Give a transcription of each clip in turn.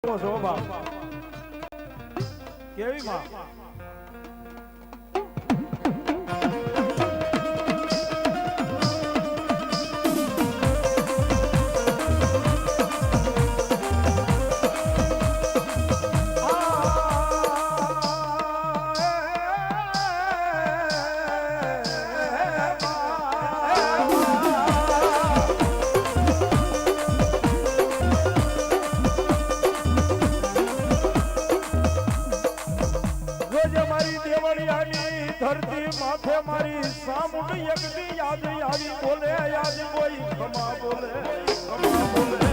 શોભા કેવી માં ધરતી માથે મારી સામુંડ એકની યાદ આવી બોલે યાદ કોઈ ખમા બોલે ખમા બોલે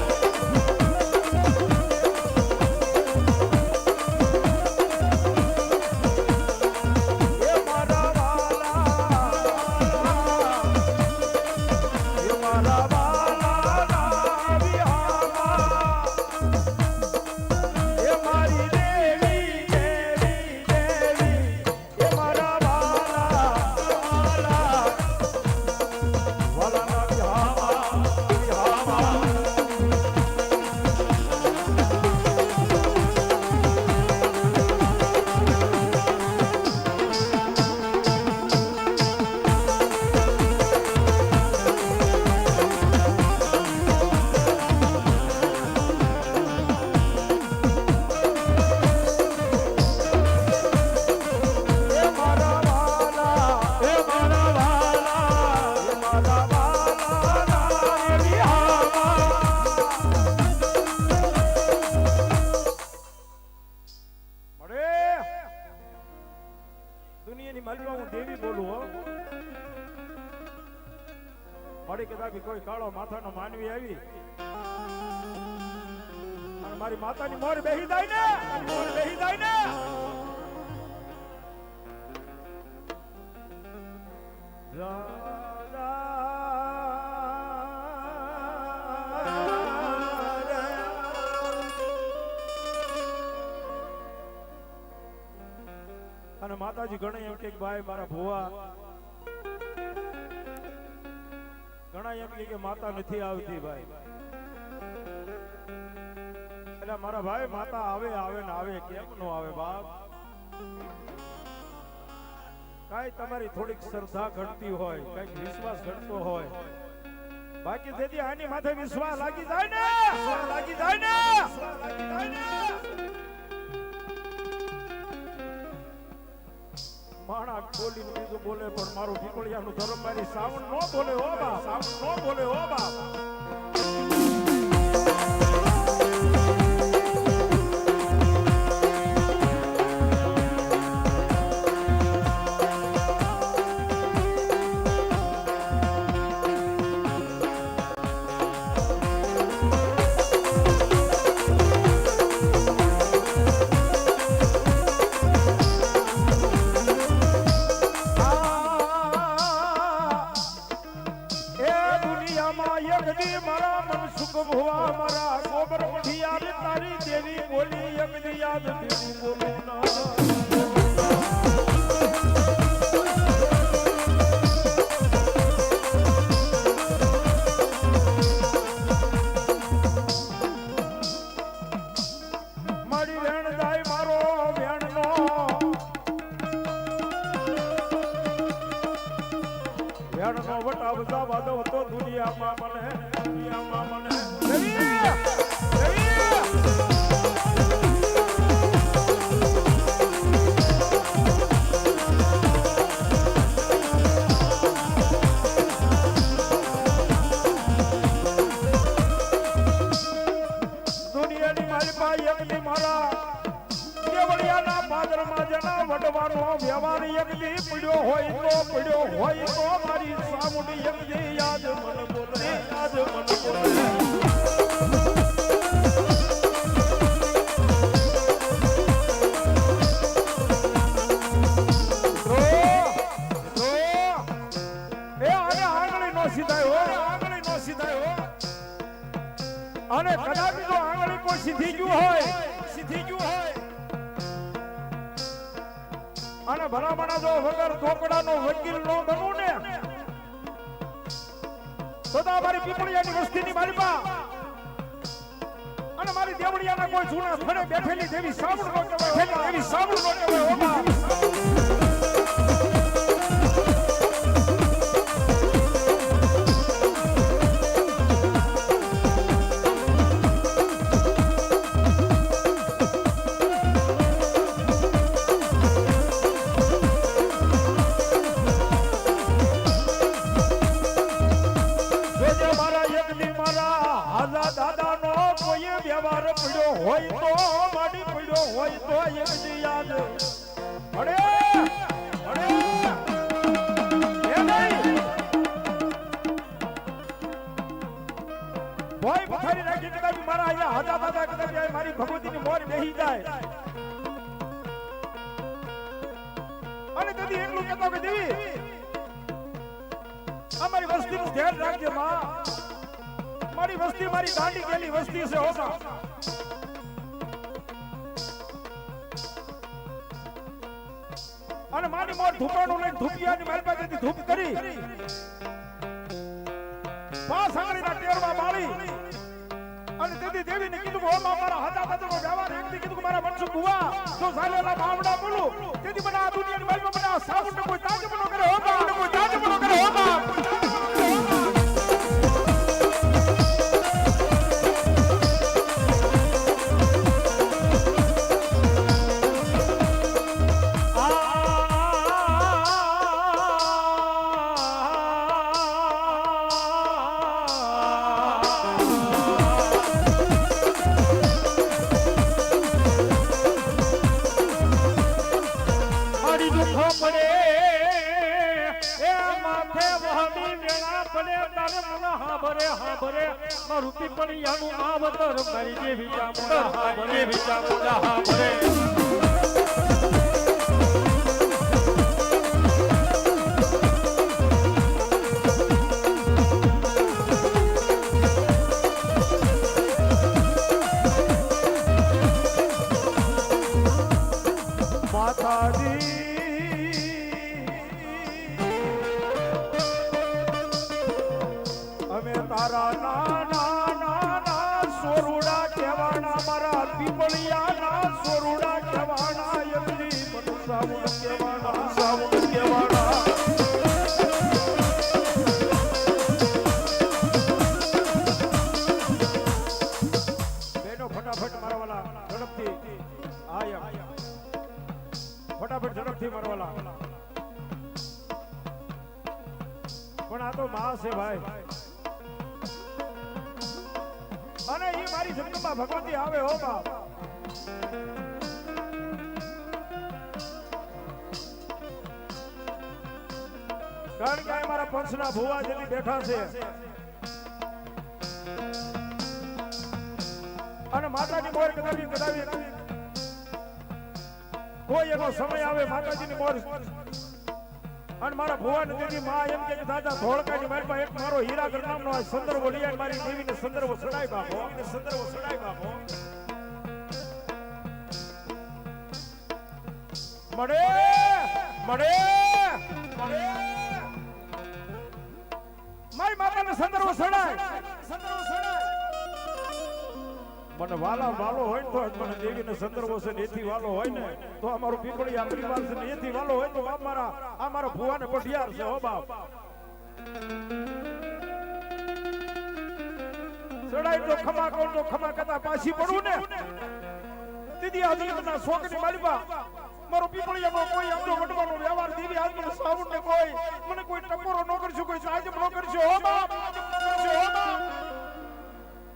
દુનિયાની માલવા હું દેવી બોલું હો મારી કદાચ કોઈ કાળો માથાનો માનવી આવી અને મારી માતાની મોર બેહી જાય ને મોર બેહી જાય ને અને માતાજી ઘણા એમ કે ભાઈ મારા ભુવા ઘણા એમ કે માતા નથી આવતી ભાઈ એટલે મારા ભાઈ માતા આવે આવે ને આવે કેમ નો આવે બાપ કાઈ તમારી થોડીક શ્રદ્ધા ઘટતી હોય કઈક વિશ્વાસ ઘટતો હોય બાકી તેથી આની માથે વિશ્વાસ લાગી જાય ને લાગી જાય ને લાગી જાય ને માણા બોલીને બીજું બોલે પણ મારું પીપળિયાનું ધર્મ મારી સાવણ નો બોલે હો બા સાવણ નો બોલે હો બા મારા મન સુખ ભવા મારા ગોબર મઢિયાર તારી દેવી બોલી યજ્ઞ યાદ દેવી બોલું ના મારી વેણ જાય મારો વેણ નો વેણ નો વટા બધા વાદો તો દુનિયામાં મને દુનિયાની મારી પાસે એકલી મારા કેવડિયાના પાદરમાં જેના વડવાનો વ્યવહાર એકલી પડ્યો હોય તો મારી સામુંડી એકલી યાદ મન બોલે યાદ મન બોલે અને કદાચ જો આંગળી કોઈ સીધી ગયું હોય અને ભલામણા જો વગર ધોકડાનો વકીલ નો બનવું ને તો મારી પીપળિયાની વસ્તીની મારી પા અને મારી દેવળિયાના કોઈ જૂના સ્થળે બેઠેલી દેવી સામું નો કહેવાય, દેવી સામું નો કહેવાય. ઓ બાપ હોય તો માડી પડ્યો હોય તો એક યાદ અરે અરે એ નહીં ભોય પથારી રાખી કદાચ મારા અહીંયા હાજા દાદા કદાચ મારી ભગવતીની મોર બેહી જાય અને તેથી એટલું કહેતો કે દેવી અમારી વસ્તીનું ધ્યાન રાખજે માં, મારી વસ્તી મારી દાંડી ગયેલી વસ્તી છે હોતા. અને મારી મોર ધૂપાનું લઈને ધૂપિયાની મારી પાસેથી ધૂપ કરી પાસ આંગળીના ટેરમાં મારી અને તેથી દેવીને કીધું કે ઓમાં મારા હાથા પાછળનો વ્યવહાર એકથી કીધું કે મારા વંશુ બુવા જો સાલેલા બાવડા બોલું તેથી મને આ દુનિયાની મારી મને આ સાબુને કોઈ તાજબનો કરે હોતા, કોઈ તાજબનો કરે હોતા. રૂપી પડી આનું આવતર મારી દેવી ચામુંડા દેવી ચામુંડા ભરે માતાજી અમે તારા નાના સોરુડા કહેવાના મારા પીપળિયાના સોરુડા કહેવાના યમજી મન સાવણ કહેવાના સાવણ કહેવાના. બેનો ફટાફટ મારવાલા ઝડપથી આયા ફટાફટ ઝડપથી મારવાલા. પણ આ તો માં છે ભાઈ અને ઈ મારી જગદંબા ભગવતી આવે હો બાપ. કારણ કે મારા પંચના ભુવા જેની બેઠા છે અને માતાની મોર કદાવી કોઈ એનો સમય આવે માતાજીની મોર અને મારા ભુવાને દેવી માં એમ કે દાદા ધોળકાની મારી એક મારો હીરાગર નામનો આ સંદર્ભ લીયા મારી દેવીને સંદર્ભ સડાઈ બાપો સંદર્ભ સડાઈ બાપો મળે મળે મળે મારી માતાને સંદર્ભ સડાય મને વાલા વાલો હોય તો મને દેવીને સંદર્ભ છે એથી વાલો હોય ને તો અમારો પીપળી આ પરિવાર છે એથી વાલો હોય તો આ મારા ભુવાને પઢિયાર છે હો બાપ. સડાઈ તો ખમા કોણ તો ખમા કરતા પાછી પડું ને દીદી આજના શોકની માલિકા મારો પીપળિયાનો કોઈ આમનો વટવાનો વ્યવહાર દીદી આજ મને સાવણ ને મને કોઈ ટકોરો ન કરશો કોઈ સાજમ ન કરશો હો બાપ કરશો હો બાપ.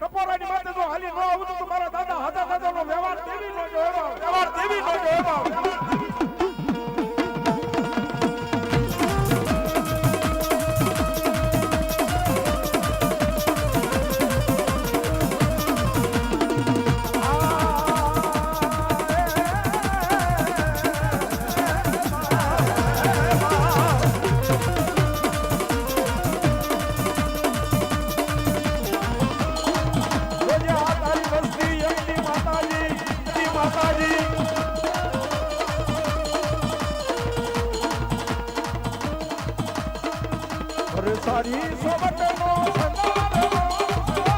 ટપોરાની માથે તો હાલી ન આવું તો મારા દાદા હાથા દાદાનો વ્યવહાર દેવી નો જોયો વ્યવહાર દેવી નો જોયો. સારી સોબતનો સંદાર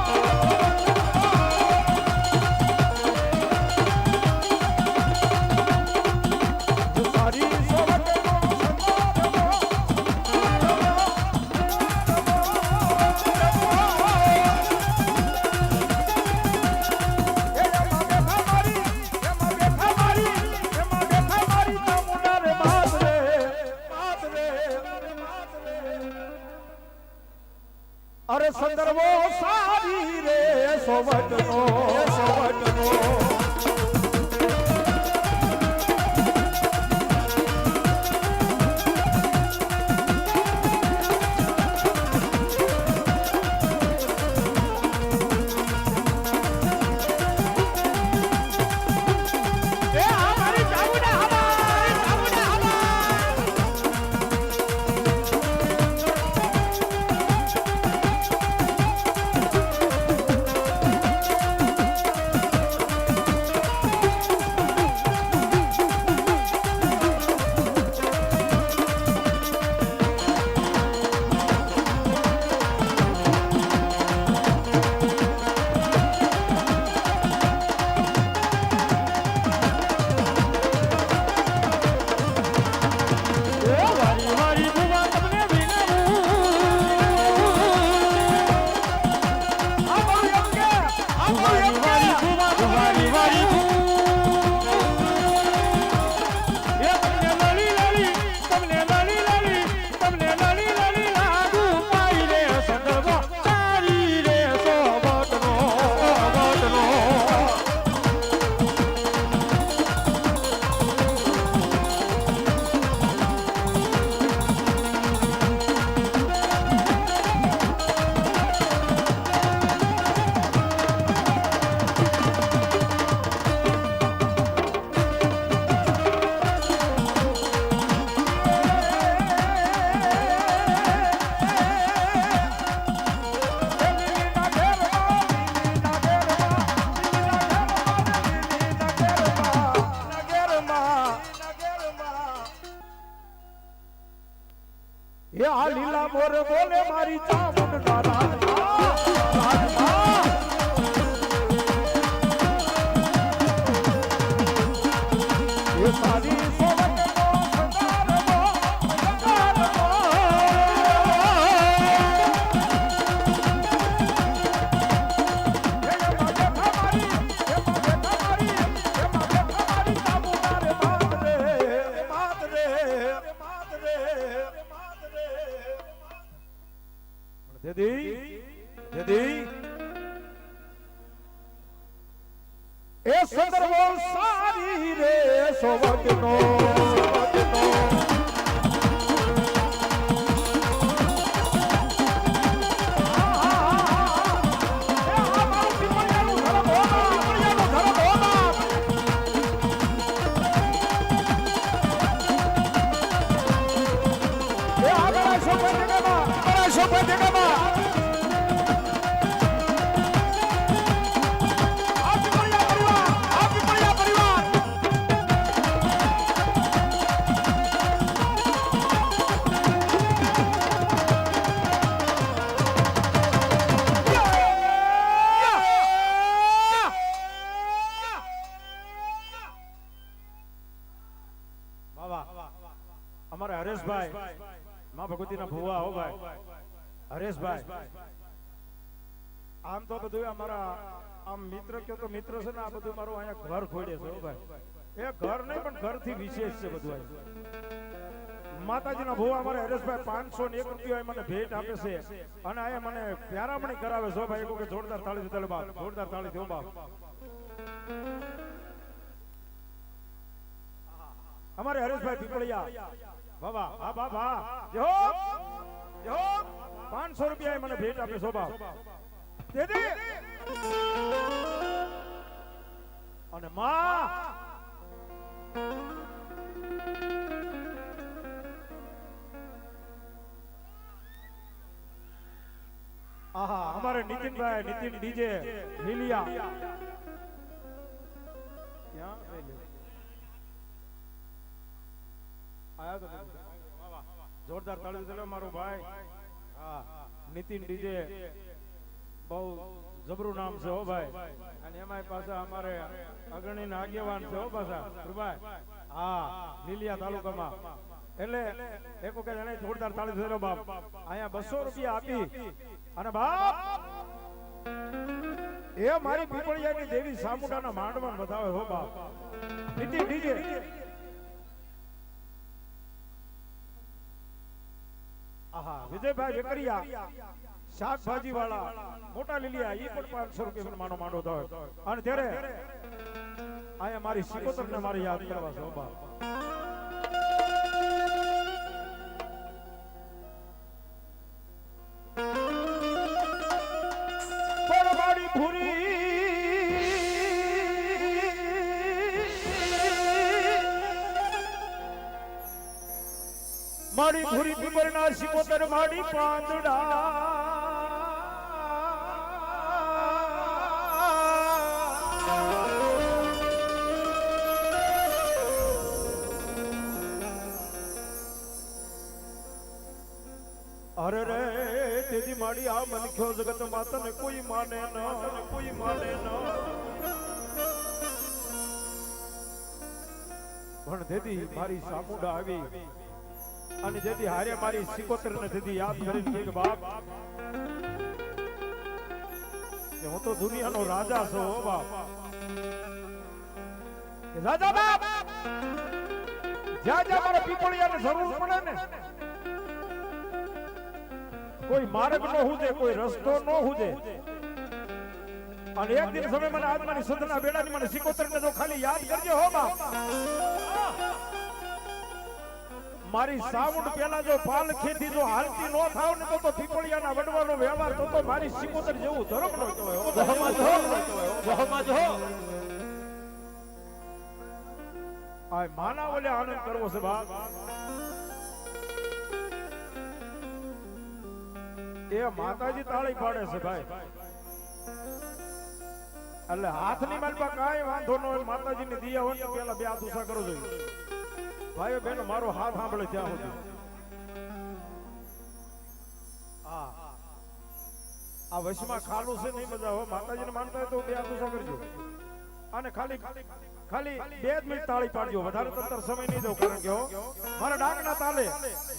સોવટનો આ લીલા મોર બોલે મારી ચામુંડા રાજમાં એ સારી સોવટનો સંગારમો એ સંદર્ભો સારી રે સોવટનો અમારે હરેશભાઈ માં ભગવતીના ભુવા હો ભાઈ હરેશભાઈ આમ તો બધું અમારા આમ મિત્ર કયો તો મિત્ર છે ને આ બધું મારું અહીંયા ઘર ખોડે છે હો ભાઈ એ ઘર નહીં પણ ઘરથી વિશેષ છે બધું માતાજીના ભુવા અમારે હરેશભાઈ 501 રૂપિયા મને ભેટ આપે છે અને આ મને પ્યારામણી કરાવે છે ભાઈ કે જોરદાર તાળી દે બાપ જોરદાર તાળી દો બાપ અમારે હરેશભાઈ પીપળિયા બાબા હા બાબા જો 500 રૂપિયા મને ભેટ આપે શોભા દેદી અને માં આહા અમારે નીતિનભાઈ નીતિન ડીજે લીલિયા ક્યાં આયા તો જોરદાર તાળી દે મારો ભાઈ હા નીતિન ડીજે બહુ જબરું નામ છે હો ભાઈ અને એમાંય પાછા અમારે અગ્રણી આગેવાન છે હો પાછા ભાઈ હા લીલિયા તાલુકામાં એટલે એક વખત એને જોરદાર તાળી દે બાપ અહીંયા 200 રૂપિયા આપી અને બાપ એ મારી પીપળિયાની દેવી સામુંડાના માંડવાન બતાવે હો બાપ નીતિન ડીજે આહા વિજયભાઈ વેકરિયા શાકભાજી વાળા મોટા લીલિયા ઈ પણ 500 રૂપિયા માનો માંડો થયો અને ત્યારે આયા મારી સિકોતર ને મારી યાદ કરવા શોભા પરવાડી ભૂરી મારી ભૂરી પીપરના સિકોતર માડી પાંદડા અરે રે તેજી માડી આ મનખ્યો જગત માતા ને કોઈ માને ન કોઈ માને ન પણ દેદી મારી સામુંડા આવી અને જેથી હારે મારી સિકોતર ને દીદી યાદ કરીને કે બાપ કે હું તો દુનિયાનો રાજા છું હો બાપ કે રાજા બાપ જ્યાં જ્યાં મારા પીપળિયાને જરૂર પડે ને કોઈ માર્ગ નો હુજે કોઈ રસ્તો નો હુજે અને એક દિન સમય મને આત્માની સદના બેડાની મને સિકોતર ને જો ખાલી યાદ કરજે હો બાપ મારી સાઉન્ડ પેલા જો પાલખીથી જો હાલતી નો થાવ ને તો પીપળિયાના વડવાનો વ્યવહાર તો મારી સિકોતર જેવું ધર્મ નો કહેવાય આ માના ઓલે આનંદ કરવો છે બાપ એ માતાજી તાળી પાડે છે ભાઈ એટલે હાથની માલપા કાંઈ વાંધો ન હોય માતાજીની દિયા હોય તો પેલા બે હાથ ઊંચા કરો જોઈએ ભાઈઓ બહેનો મારો હાથ સાંભળે ત્યાં સુધી આ વશમાં ખાલું છે નહીં મજા હોય માતાજીને માનતા હોય તો બે હાથ ઊંચા કરજો અને ખાલી 2 મિનિટ તાળી પાડજો વધારે તંતર સમય નહીં દો કારણ કે મારા ડાકના તાલે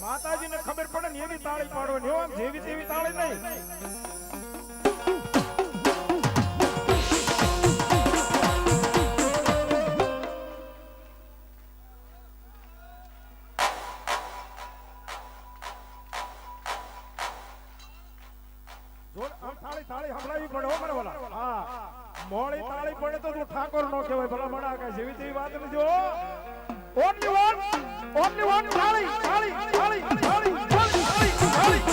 માતાજીને ખબર પડે ને એવી તાળી પાડવાની હો જેવી તેવી તાળી નહીં તાળી સંભળાવી પડે હો મને બોલા હા મોળી તાળી પડે તો તું ઠાકોર નો કહેવાય ભલા મણા કે જેવી તેવી વાત નથી ઓનલી વન તાળી તાળી તાળી તાળી તાળી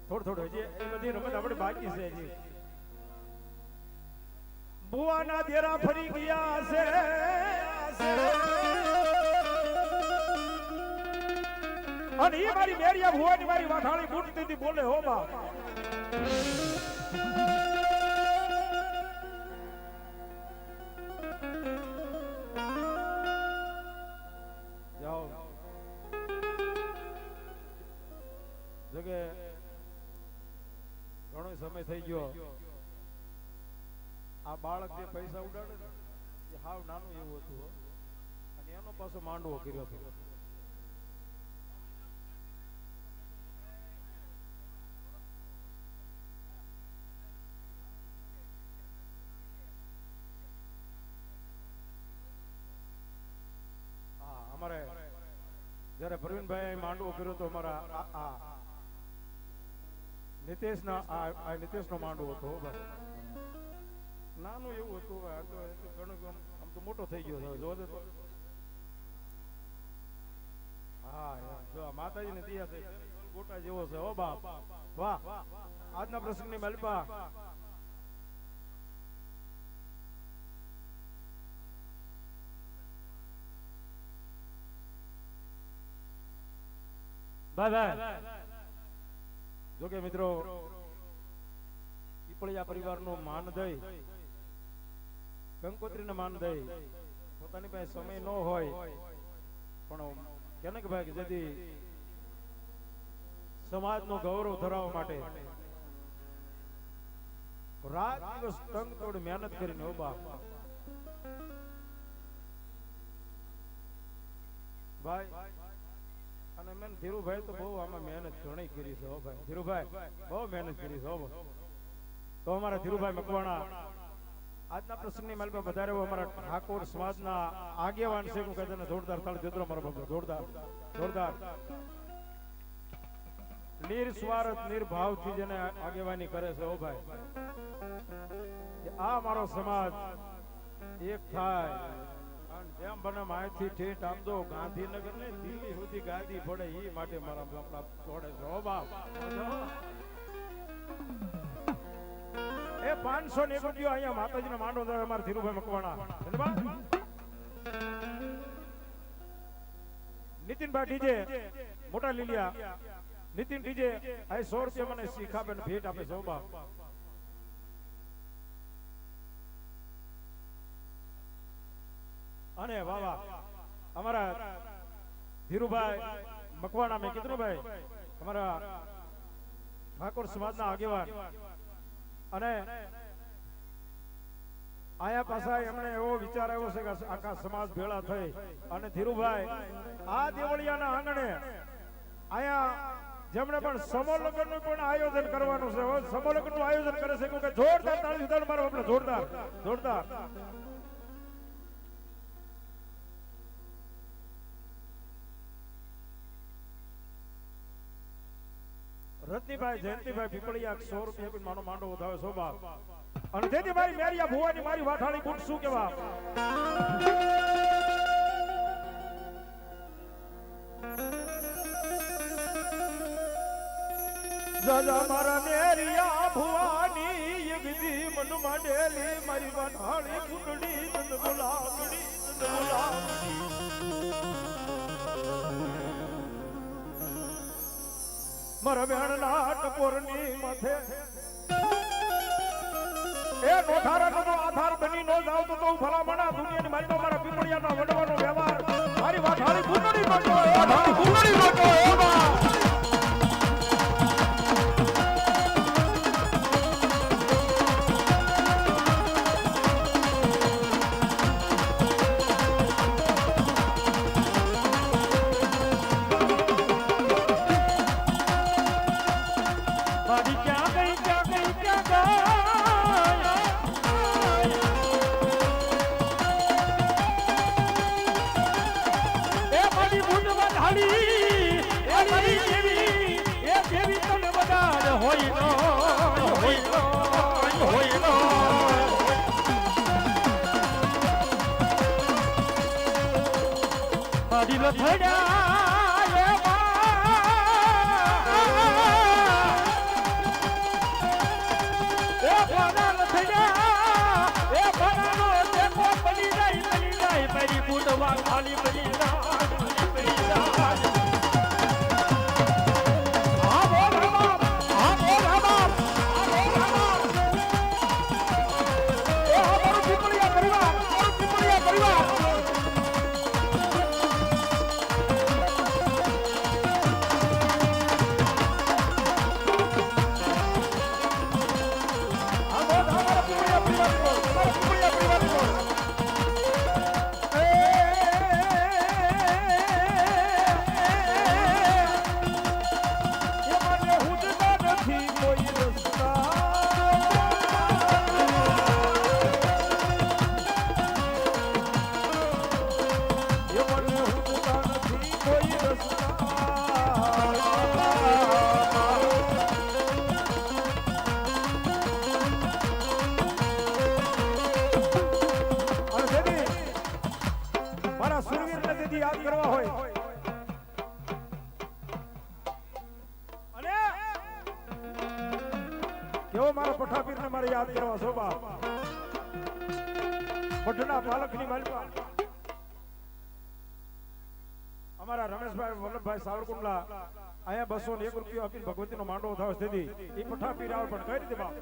થોડું હજી એ બધી રમત આપણે બાકી છે હજી. ભુવાના દેરા ફરી ગયા છે અને એ મારી મેરિયા ભુવાની મારી વાઠાળી બૂટતી હતી બોલે હો બા. જાઓ જગે ઘણો સમય થઈ ગયો. આ બાળક જે પૈસા ઉડાડે ને એ હાવ નાનું એવું હતું અને એનો પાછો માંડવો કર્યો હતો. અમારે જયારે પ્રવીણભાઈ માંડવો કર્યો તો અમારા નિતેશ નો માંડવો હતો. નાનું એવું હતું ઘણું આમ તો મોટો થઈ ગયો જો તો. હા જો માતાજી ને દિયા થઈ ગોટા જેવો છે હો બાપ. વાહ આજના પ્રસંગની મલપા ભાઈ જો કે મિત્રો પીપળિયા પરિવારનું માન દઈ કંકોત્રીને માન દઈ પોતાની પાસે સમય ન હોય પણ કેને કે ભાઈ જેથી સમાજનો ગૌરવ ધરાવવા માટે રાત દિવસ તંગ તોડ મહેનત કરીને ઉભા ભાઈ. અને મેં ધીરુભાઈ તો બહુ આમાં મહેનત ઘણી કરી છે હો ભાઈ. ધીરુભાઈ બહુ મહેનત કરી છે હો. તો અમારા ધીરુભાઈ મકવાણા આજના પ્રસંગની માલ પર વધારે અમારા ઠાકોર સમાજના આગેવાન છે. હું કહે જોરદાર તાળ જતરો મારો બાપુ જોરદાર નિર્સ્વાર્થ નિર્ભાવથી જેને આગેવાની કરે છે હો ભાઈ. આ મારો સમાજ એક થાય જેમ બને માહિતી ઠેઠ આમ તો ગાંધીનગર ને દિલ્હી સુધી ગાદી પડે એ માટે મારા બાપડા છોડે છે હો બાપ. એ 500 રૂપિયા અહીંયા માતાજીનો માંડો થાય અમારા ધીરુભાઈ મકવાણા. નીતિનભાઈ ડીજે મોટા લીલિયા નીતિન ડીજે આ 100 રૂપિયા મને શીખાબેન ભેટ આપે છે હો બાપ. અને વાહ અમારા ધીરુભાઈ મકવાણા મેં કીધું ભાઈ અમારા ઠાકોર સમાજના આગેવાન અને આયા પાછા એમણે એવો વિચાર આવ્યો છે કે આખા સમાજ ભેળા થઈ અને ધીરુભાઈ આ દેવળિયાના આંગણે આયા જેમણે પણ સમોલગ્ન નું પણ આયોજન કરવાનું છે. સમોલગ્ન નું આયોજન કરે છે કે જોરદાર તાળી ઉતારો મારો આપણે જોરદાર રત્નીભાઈ જયંતિભાઈ પીપળિયા 100 રૂપિયા માનો માંડો વધાવે છો બાપ. અને તેથી મારી મેરિયા ભુવાની મારી વાઠાળી બૂટ શું કેવા જજા મારા મેરિયા ભુવાની યગદી મન માંડેલી મારી વાઠાળી કુંડળી નંદ ગુલાબડી મારા બેણના ટપોરની માથે એ નોઠારાનો આધાર બની નો જાવ તો ભલામણા દુનિયાની મારી તો મારા પીપળિયાના વડવાનો વ્યવહાર મારી વાઠાળી કુંડળી નોટો વાઠાળી કુંડળી નોટો વડવા ખાલી પડી જાય યાદ કરવા હોય અને કેવો મારા પઠાપીર ને મારે યાદ કરવા શોભા પઠના પાલકની માલપા અમારા રમેશભાઈ વલ્લભભાઈ સાવરકુંડલા અહીંયા 201 રૂપિયા આપી ભગવતીનો માંડવો થાવ સ્થિતિ એ પઠાપીર આવે પણ કઈ રીતે બાપ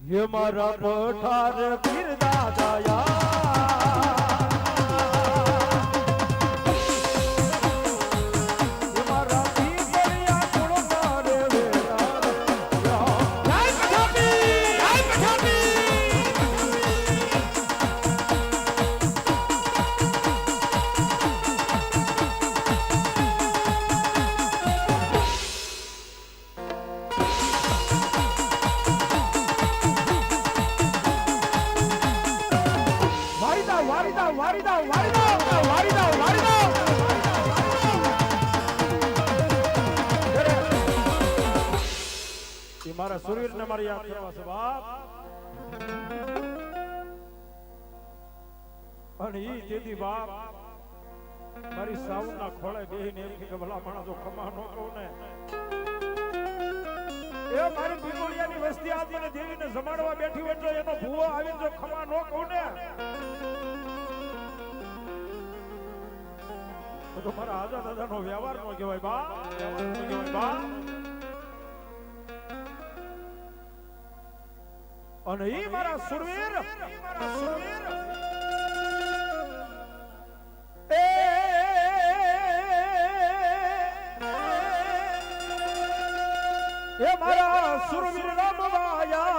ये मारा पठार पीर दादा મારા સુરવીર ને મારી યાદ કરવા છે બાપ અને ઈ તેથી બાપ મારી સાવના ખોળે બેહીને એમ કે ભલા માણસો ખમા નો કહું ને એ મારી બિગોડિયાની વસ્તી આજ મને દેવીને જમાડવા બેઠી હોય તો એનો ભૂવો આવીને જો ખમા નો કહું ને તો મારા આજા દાદાનો વ્યવહાર નો કહેવાય બા વ્યવહાર નો કહેવાય બા અને ઈ મારા સુરવીર એ મારા સુરવીર રમવાયાવો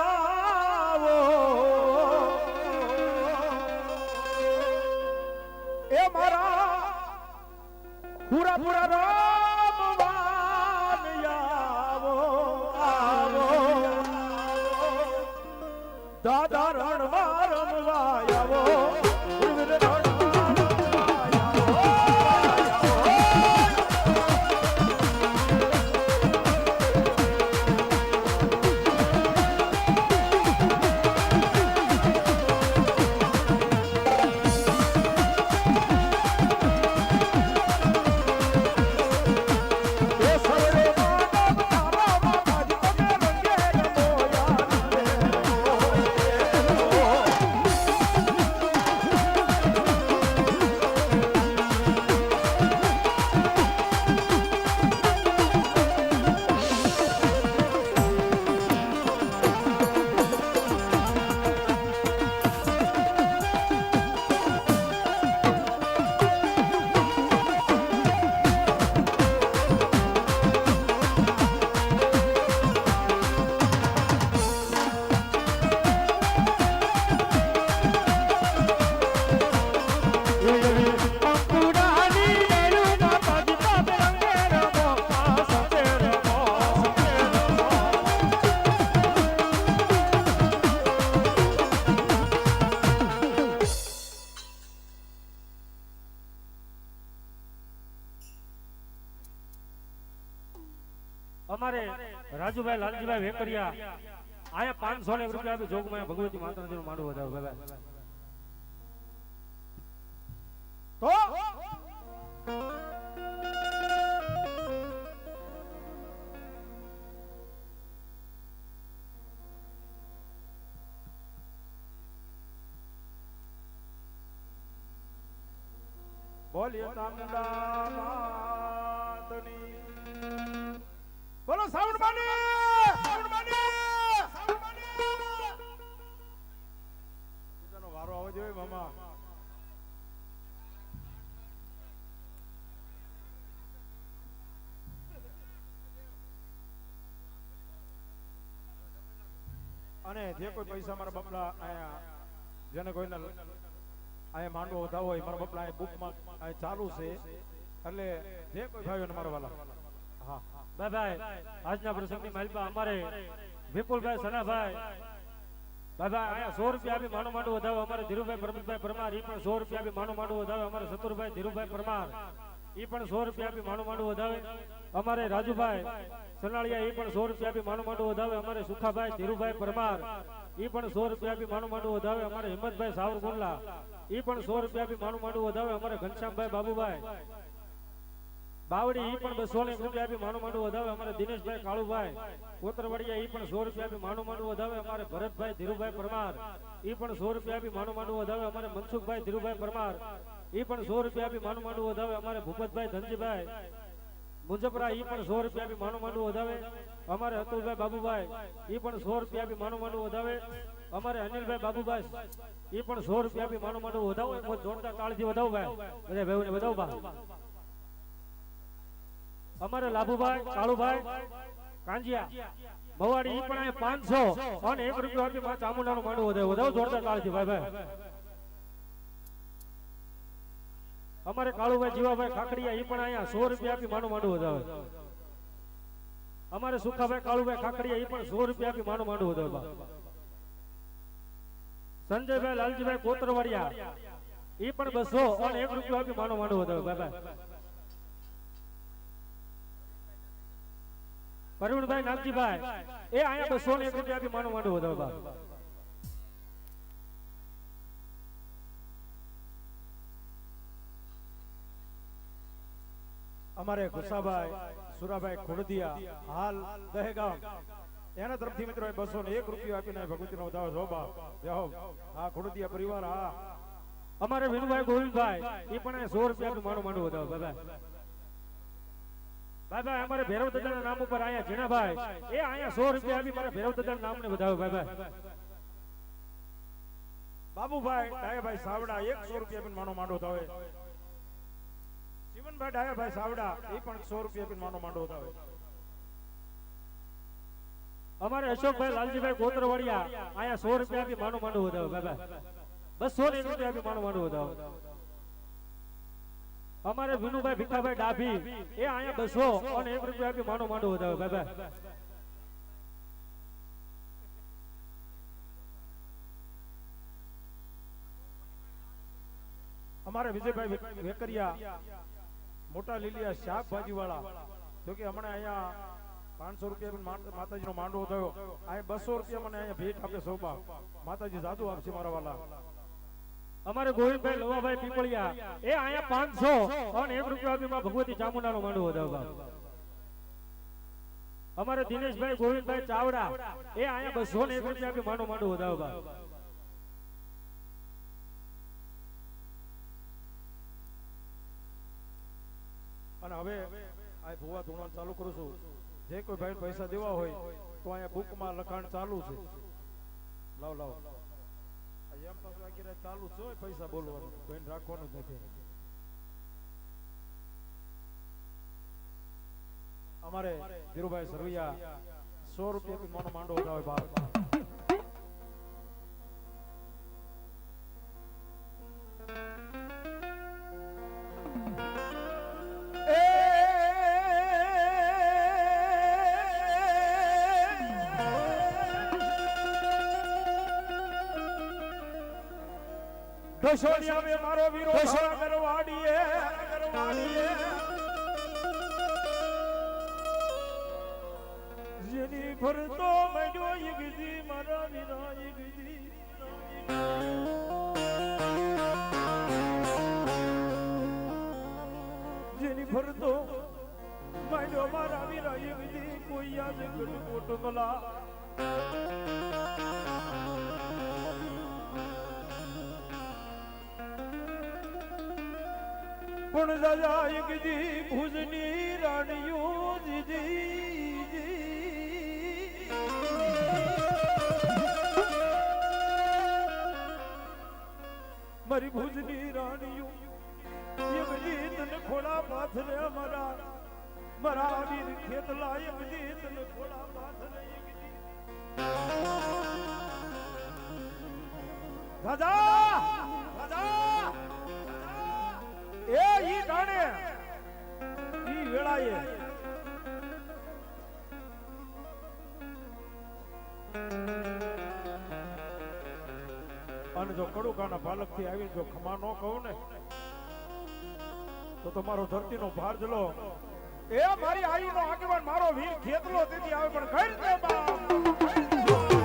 એ મારા પૂરા પૂરા રમવાન આવો આવો દાદા રણવા રમવા આવો અમારે રાજુભાઈ લાલજીભાઈ વેકરિયા આયા 500 રૂપિયા આપી જોગમાં ભગવતી માતાજીનું માંડવું વધાવો બાબા બોલીએ ચામુંડા માતની બોલો સાઉન્ડ માની એનો વારો આવે જોઈએ મામા અને જે કોઈ પૈસા મારા બપલા આયા જેને કોઈને આયા માંડવો વધાવો હોય મારા બપલા આ બુકમાં આ ચાલુ છે એટલે જે કોઈ ભાઈઓને મારા વાલા હા ભાઈ આજના પ્રસંગની માલિકા અમારે વિપુલભાઈ સનાભાઈ બાબા આયા 100 રૂપિયા આપી માનો માંડવો વધાવો અમારે ધીરુભાઈ પરમતભાઈ પરમાર ઈ પણ 100 રૂપિયા આપી માનો માંડવો વધાવે અમારે સતુરભાઈ ધીરુભાઈ પરમાર ઈ પણ 100 રૂપિયા આપી માનો માંડવો વધાવે અમારે રાજુભાઈ સનાળિયા ઈ પણ 100 રૂપિયા આપી માનો માંડવો વધાવે અમારે સુખાભાઈ ધીરુભાઈ પરમાર ઈ પણ 100 રૂપિયા આપી માનો માંડવો વધાવે અમારે હિંમતભાઈ સાવરકુંડલા ઈ પણ 100 રૂપિયા આપી માનો માંડવો વધાવે અમારે ઘનશ્યામભાઈ બાબુભાઈ બાવડી ઈ પણ 200 રૂપિયા આપી માનો માંડવો વધાવે અમારે દિનેશભાઈ કાળુભાઈ કોતરવાડિયા ઈ પણ 100 રૂપિયા આપી માનો માંડવો વધાવે અમારે ભરતભાઈ ધીરુભાઈ પરમાર ઈ પણ 100 રૂપિયા આપી માનો માંડવો વધાવે અમારે મનસુખભાઈ ધીરુભાઈ પરમાર ઈ પણ 100 રૂપિયા આપી માનો માંડવો વધાવે અમારે ભૂપતભાઈ ધનજીભાઈ મુંજપરા ઈ પણ 100 રૂપિયા આપી માનો માંડવો વધાવે અમારે અતુલભાઈ બાબુભાઈ ઈ પણ 100 રૂપિયા આપી માનો માંડવો વધાવે અમારે અનિલભાઈ બાબુભાઈ ઈ પણ 100 રૂપિયા આપી માનો માંડવો વધાવો એક જોરદાર તાળીથી વધાવો ભાઈ બધા ભાઈઓને વધાવો બા અમારે લાભુભાઈ કાળુભાઈ કાંજિયા મવાડી ઈ પણ 500 અને 1 રૂપિયો આપી માં ચામુંડાનો માંડવો વધાવો વધાવો જોરદાર તાળીથી ભાઈ અમારે કાળુભાઈ જીવાભાઈ ખાખડિયા ઈ પણ અહીંયા 100 રૂપિયા આપી માનો માંડવો વધાવે અમારે સુખાભાઈ કાળુભાઈ ખાખડિયા ઈ પણ 100 રૂપિયા આપી માનો માંડવો વધાવે સંજયભાઈ લાલજીભાઈ કોતરવાડિયા ઈ પણ 200 અને 1 રૂપિયો આપી માનો માંડવો વધાવે બાબા પરવીણભાઈ નાગજીભાઈ એ અહીંયા 200 ને 1 રૂપિયા આપી માનો માંડવો વધાવે બાબા અમારે ગુસાભાઈ સુરાભાઈ ખોડદિયા હાલ દહેગામ એના તરફથી મિત્રો 201 રૂપિયા આપીને ભગવતીનો વધાવો જોબા બેહો આ ખોડદિયા પરિવાર હા અમારે વિનુભાઈ ગોવિંદભાઈ ઈ પણ 100 રૂપિયા આપી માનો માંડવો વધાવો બાબા ભાઈ અમારે ભૈરવ દાદાના નામ ઉપર આયા જીણાભાઈ એ આયા 100 રૂપિયા આપી મારા ભૈરવ દાદાના નામને વધાવો ભાઈ બાબુભાઈ ડાયાભાઈ સાવડા 100 રૂપિયા આપીને માનો માંડવો વધાવે જીવનભાઈ ડાયાભાઈ સાવડા એ પણ 100 રૂપિયા આપીને માનો માંડવો વધાવે અમારે અશોકભાઈ લાલજીભાઈ કોતરવાડિયા આયા 100 રૂપિયા આપી માનો માંડવો વધાવે બાબા 200 રૂપિયા આપી માનો માંડવો વધાવે અમારે વિનુભાઈ ભીખાભાઈ ડાભી એ આયા 200 અને 1 રૂપિયા આપી માનો માંડવો વધાવે બાબા અમારે વિજયભાઈ વેકરિયા મોટા લીલિયા શાકભાજી વાળા જો કે હમણાં અહીંયા 500 રૂપિયા માતાજીનો માંડવો થયો અહીંયા 200 રૂપિયા મને અહીંયા ભેટ આપે સોબા માતાજી જાદુ આપશે મારા વાલા અમારે ગોવિંદભાઈ લવાભાઈ પીપળિયા એ આયા 500 અને 1 રૂપિયા આપી માં ભગવતી ચામુંડાનો માંડવો વધાવે અમારે દિનેશભાઈ ગોવિંદભાઈ ચાવડા એ આયા 200 ને 1 રૂપિયા આપી માનો માંડવો વધાવે અને હવે આ ભુવા ધોણવાનું ચાલુ કરું છું જે કોઈ ભાઈ પૈસા દેવા હોય તો અહીંયા બુકમાં લખાણ ચાલુ છે લાવ લાવ એમ તો ચાલુ છે પૈસા બોલવાનું કોઈ રાખવાનું જ નથી અમારે ધીરુભાઈ સરવૈયા 100 રૂપિયા માનો માંડવો વધાવે બહાર ઢોસોડિયા મે મારો વીરો કરવાડીએ ફરતો માંડ્યો યગજી મારા વીરા યગજી જેની ફરતો માંડ્યો મારા વીરા યગજી કોઈ યાદ ગઢ ગલા પણ દાદા યગજી ભુજની રાણીઓ જીજી મારી ભુજની રાણીઓ યગજી તને ખોળા પાથરે મારા મારા વીર ખેતલા યગજી તને ખોળા પાથરે યગજી દાદા દાદા એ ઈ ટાણે ઈ વેળાએ અને જો કડુકાના પાલક થી આવી જો ખમા ન કહું ને તો તમારો ધરતીનો ભાર જલો એ મારી આયુનો આગેવાન મારો વીર ખેતલો તેથી આવે પણ કઈ રીતે બા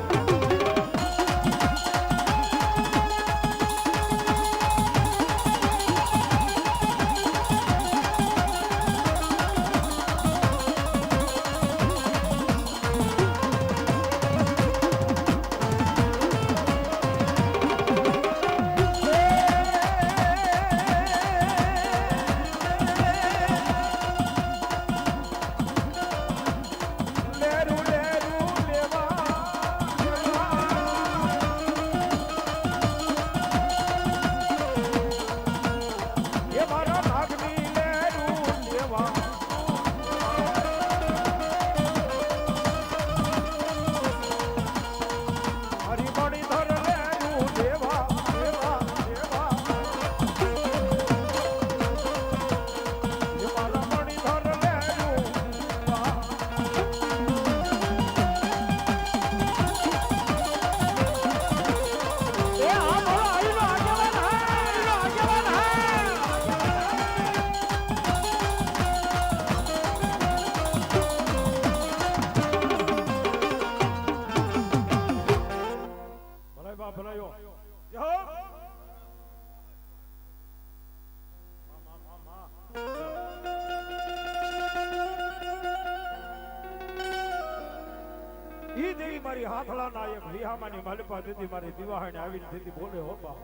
ઈ દેવી મારી હાથલા નાયક વિહામાની માલિપા દીદી મારી દિવાહણે આવીને દીદી બોલે હો બા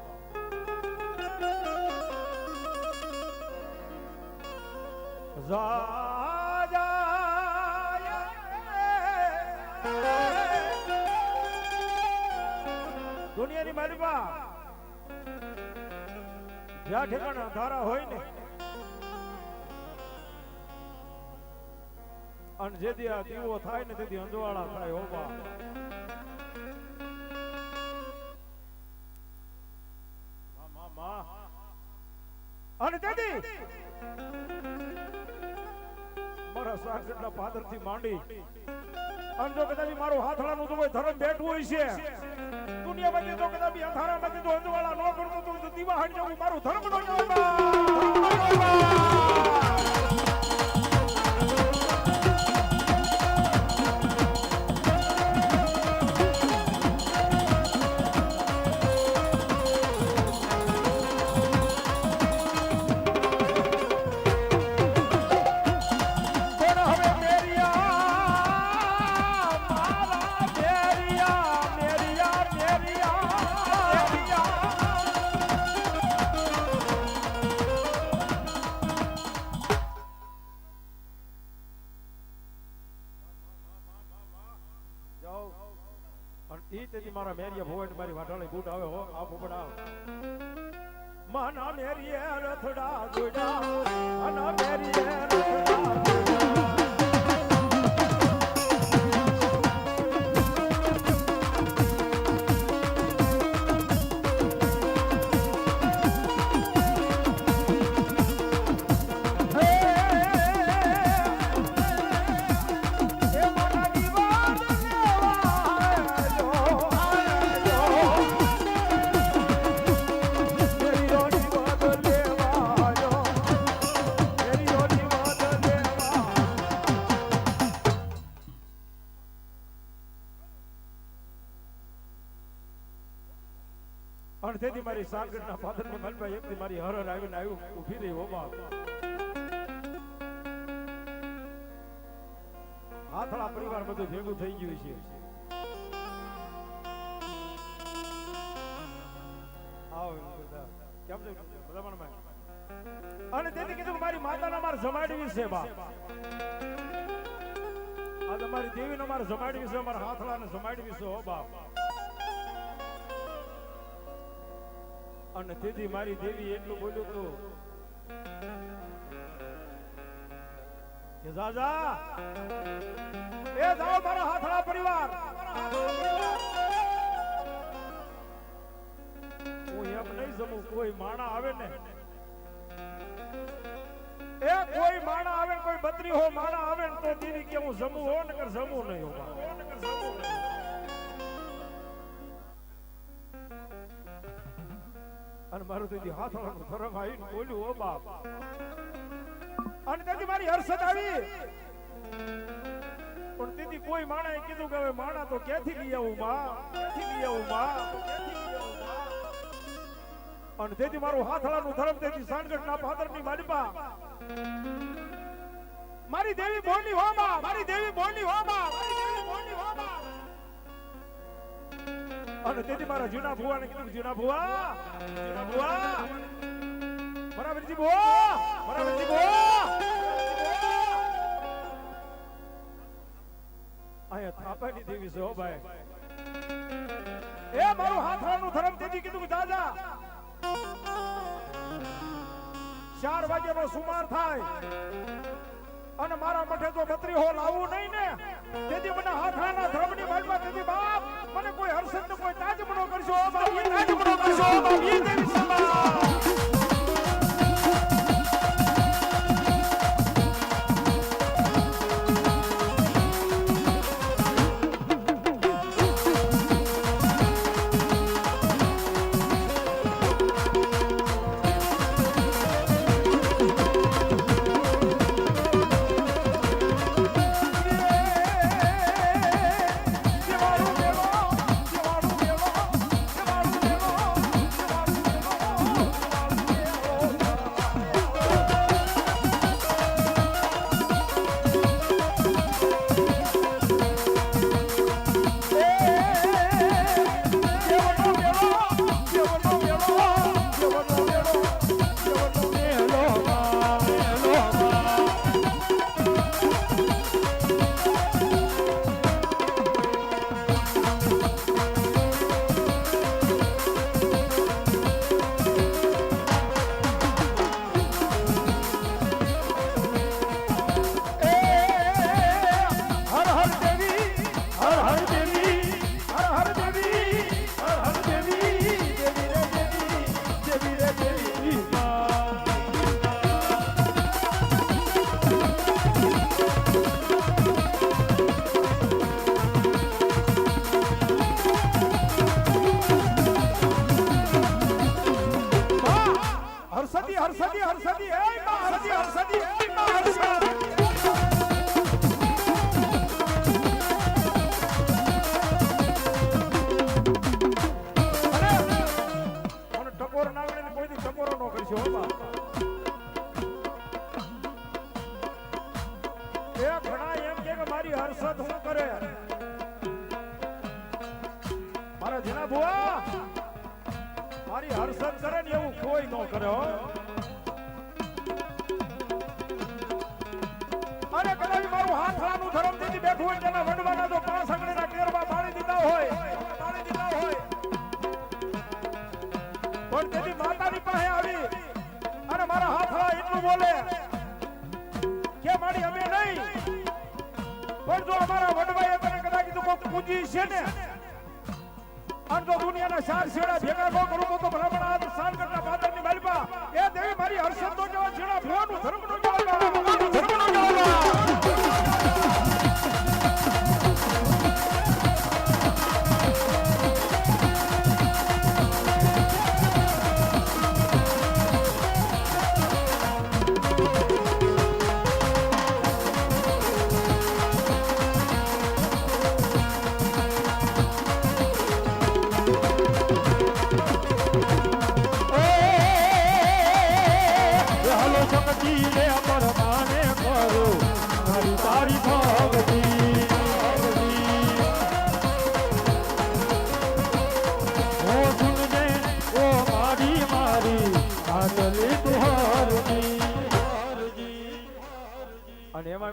દુનિયાની માલિપા જ્યાં ઠેકાણા ધારા હોય ને અને જેથી આ દીવો થાય ને તેથી અંજવાળા થાય હોવા અને તેથી મારા સાસરના પાદર થી માંડી અને જો કદાચ મારું હાથડાનું તો કોઈ ધર્મ બેઠું હોય છે દુનિયામાંથી તો કદાચ અંધારામાંથી તો અંજવાળા ન કરતો તો દીવાહણ જવું મારું ધર્મ નો મારા મેરિયા ભોવન મારી વાઢાળી બૂટ આવે હો આ પોપડા માના મેરિયા રથડા ગોડા માના મેરિયા રથડા અને તેથી મારી સાગરના પાદરની મલભાઈ એકથી મારી હર હર આવીને આવ્યું ઊભી રહી હો બાપ. હાથળા પરિવાર બધું ભેગું થઈ ગયું છે. આવો બધા કેમ છે બધા મનમાં. અને તેથી કીધું કે મારી માતાના માર જમાડવી છે બાપ. આ તમારી દેવીનો માર જમાડવી છે, મારા હાથળાને જમાડવી છે હો બાપ. અને તેથી મારી દેવી એટલું બોલ્યું હતું કે જાજા એ જાઓ મારા હાથળા પરિવાર. હું એમ નહીં જમું. કોઈ માણા આવે ને એ કોઈ માણા આવે ને કોઈ બત્રી હો માણા આવે ને તો દેવી કે હું જમું હો નકર જમું નહીં હો બાપ. અને મારું તો હાથળાનું ધરમ આવીને બોલ્યું ઓ બાપ. અને તેથી મારી હર્ષદ આવી. પણ તેથી કોઈ માણાએ કીધું કે હવે માણા તો ક્યાંથી લઈ આવું માં, ક્યાંથી લઈ આવું માં. અને તેથી મારું હાથળાનું ધરમ તેથી સાણગઢના પાદરની માલિપા મારી દેવી બોલી હો માં, મારી દેવી બોલી હો માં, મારી દેવી બોલી હો માં. અને તેથી મારા જીણા ભુવાને કીધું કે જીણા ભુવા, જીણા ભુવા મારા વેરજી ભુવા, મારા વેરજી ભુવા. આયા થાપાની દેવી છે હો ભાઈ. એ મારું હાથળાનું ધરમ તેથી કીધું કે દાદા 4 વાગ્યાનો સુમાર થાય અને મારા મઠે તો બત્રી હો લાવવું નહીં ને. તેથી મને હાથળાના ધર્મની માલમાં તેથી બાપ મને કોઈ હર્ષદ ને કોઈ તાજમણો કરશો બાપ, કોઈ તાજમણો કરશો બાપ. એ દેવી સભા હર્ષદી હર્ષદી હર્ષદી એ માં હર્ષદી હર્ષદી એ માં હર્ષદી. મને ટકોર ના આવડે ને કોઈ દી ટકોરો નો કરશો હો બા. એ ઘણા એમ કે મારી હર્ષદ હું કરે મારા જેના બુઆ મારી હર્ષદ કરે ને એવું કોઈ ન કરે હો. અરે કદાચ મારું હાથળાનું ધરમ દીધી બેઠું હોય તેના વડવાના તો 5 આંગળીના કેરવા પાડી દીધા હોય, પાડી દીધા હોય. પણ તેથી માતાની પાસે આવી અને મારા હાથળા એટલું બોલે કે મારી અમે નહીં પણ જો અમારા વડવાએ તને કદાચ કીધું કોઈ પૂજી છે ને અને જો દુનિયાના 4 છેડા ભેગા ન કરું તો ભલામણ આ સાનગઢના પાદરની માલિપા એ દેવી મારી હર્ષદ નો જવા છેડા ભુવાનું ધર્મ નો જવા ધર્મ નો જવા.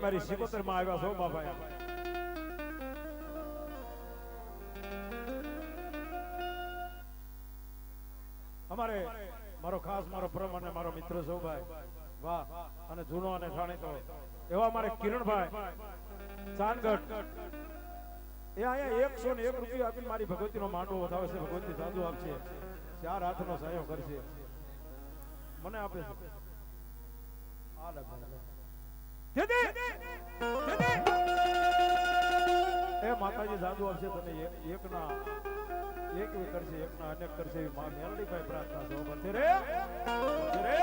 મારી સિકોતર માં આવ્યા છો બાપા. અમારે મારો ખાસ મારો પરમ અને મારો મિત્ર સૌભાઈ વાહ અને જૂનો અને જાણીતો એવા મારે કિરણભાઈ ચાંદગઢ એ અહીંયા 101 રૂપિયા આપીને મારી ભગવતીનો માંડવો વધાવે છે. ભગવતી સાધુ આપશે, 4 હાથનો સહયોગ કરશે, મને આપે છે. એ માતાજી સાધુ આપશે તને એકના એક કરશે, એકના અનેક કરશે એવી માં મેલડીભાઈ પ્રાર્થના સૌ કરશે રે રે.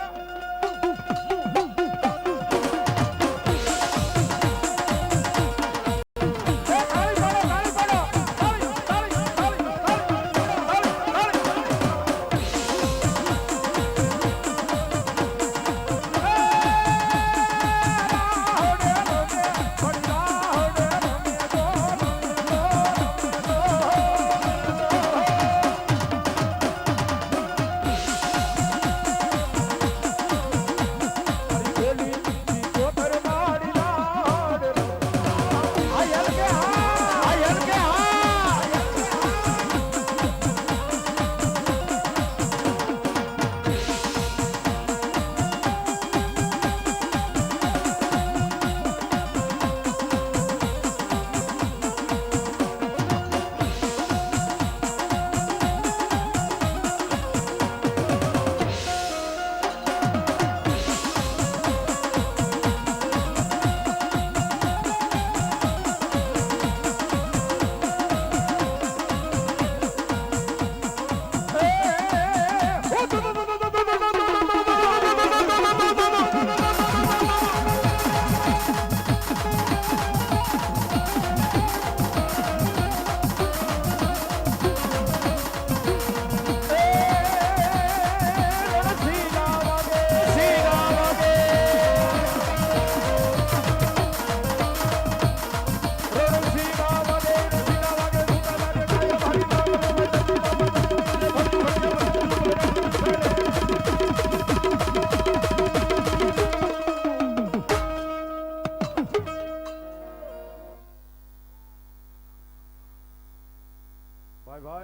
ભાઈ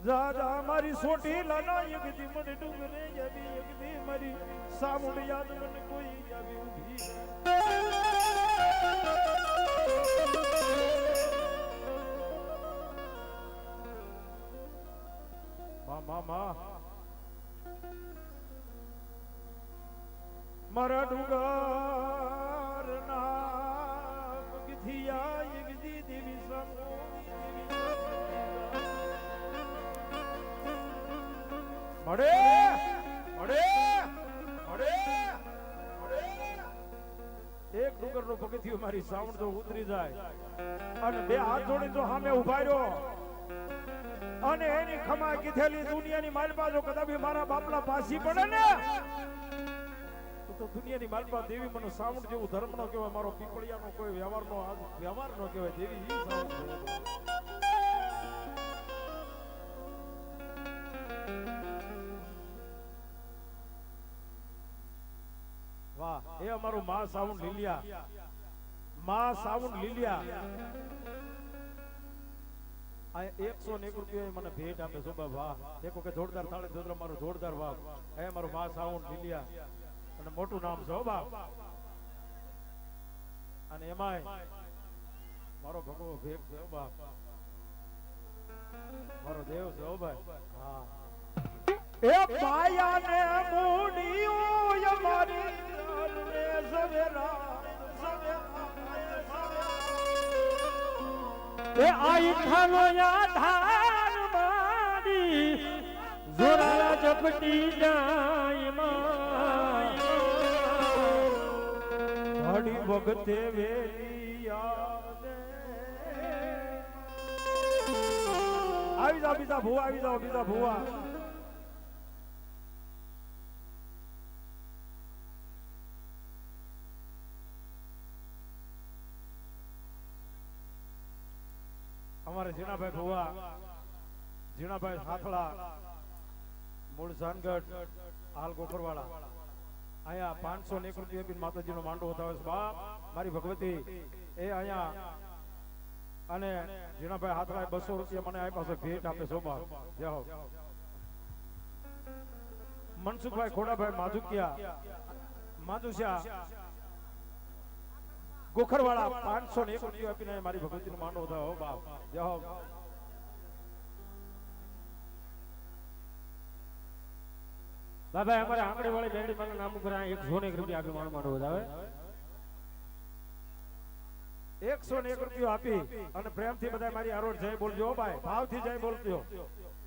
જા જા મારી સોટી લાના યગદી મને ડુંગરે જાવી યગદી મારી સામુંડ યાદ મને કોઈ જાવી ઊભી. મા મારા ડુંગર ના ગીધિયા યગદી દેવી મળે મળે મળે મળે. એક ડુંગર નું પગથિયું મારી સાવણ જો ઉતરી જાય અને બે હાથ જોડી જો સામે ઉભા રહ્યો અને એની ખમા કીધેલી દુનિયાની માલપા જો કદાચ મારા બાપલા પાસી પડે ને તો દુનિયાની માલપા દેવી મને સાવણ જેવું ધર્મ નો કહેવાય, મારો પીપળિયાનો કોઈ વ્યવહાર નો કહેવાય. દેવી ઈ સાવણ વાહ. એ અમારું માં સાવણ લીલિયા, માં સાવણ લીલિયા આ 101 રૂપિયા મને ભેટ આપે છો વાહ. એક વખત જોરદાર થાળી જોરદાર મારું જોરદાર વાહ. એ મારું માં સાવણ લીલિયા અને મોટું નામ છે બાપ. અને એમાંય મારો ભગવો ભેગ છે બાપ, મારો દેવ છે ભાઈ. હા એ પાયાને મૂડીઓ અમારી ને સવેરા એ આઈ ખાનો યાધાર મારી જોરા જપટી જાય માં ઘડી વખતે વેલી યાદે. આવી જાઓ બીજા ભુવા, આવી જાઓ બીજા ભુવા. અમારે જીણાભાઈ ભુવા, જીણાભાઈ સાંખળા, મૂળ જાનગઢ હાલ ગોખરવાળા અહીંયા 501 રૂપિયા આપીને માતાજીનો માંડો વધાવે છે બાપ મારી ભગવતી એ અહીંયા અને જીણાભાઈ હાથરાય 200 રૂપિયા મને આપ્યા છે ભેટ આપે છો બાપ જય હો મનસુખભાઈ ખોડાભાઈ માજુકિયા માજુસિયા ગોખરવાળા 501 રૂપિયા આપીને મારી ભગવતીનો માંડો વધાવે હો બાપ જય હો બાબા અમારે આંગળી વાળી બેંડી માના નામ ઉપર 101 રૂપિયા આપી માણો માંડો વધાવે 101 રૂપિયા આપી અને પ્રેમથી બધા મારી આરોડ જય બોલજો ભાઈ ભાવથી જય બોલજો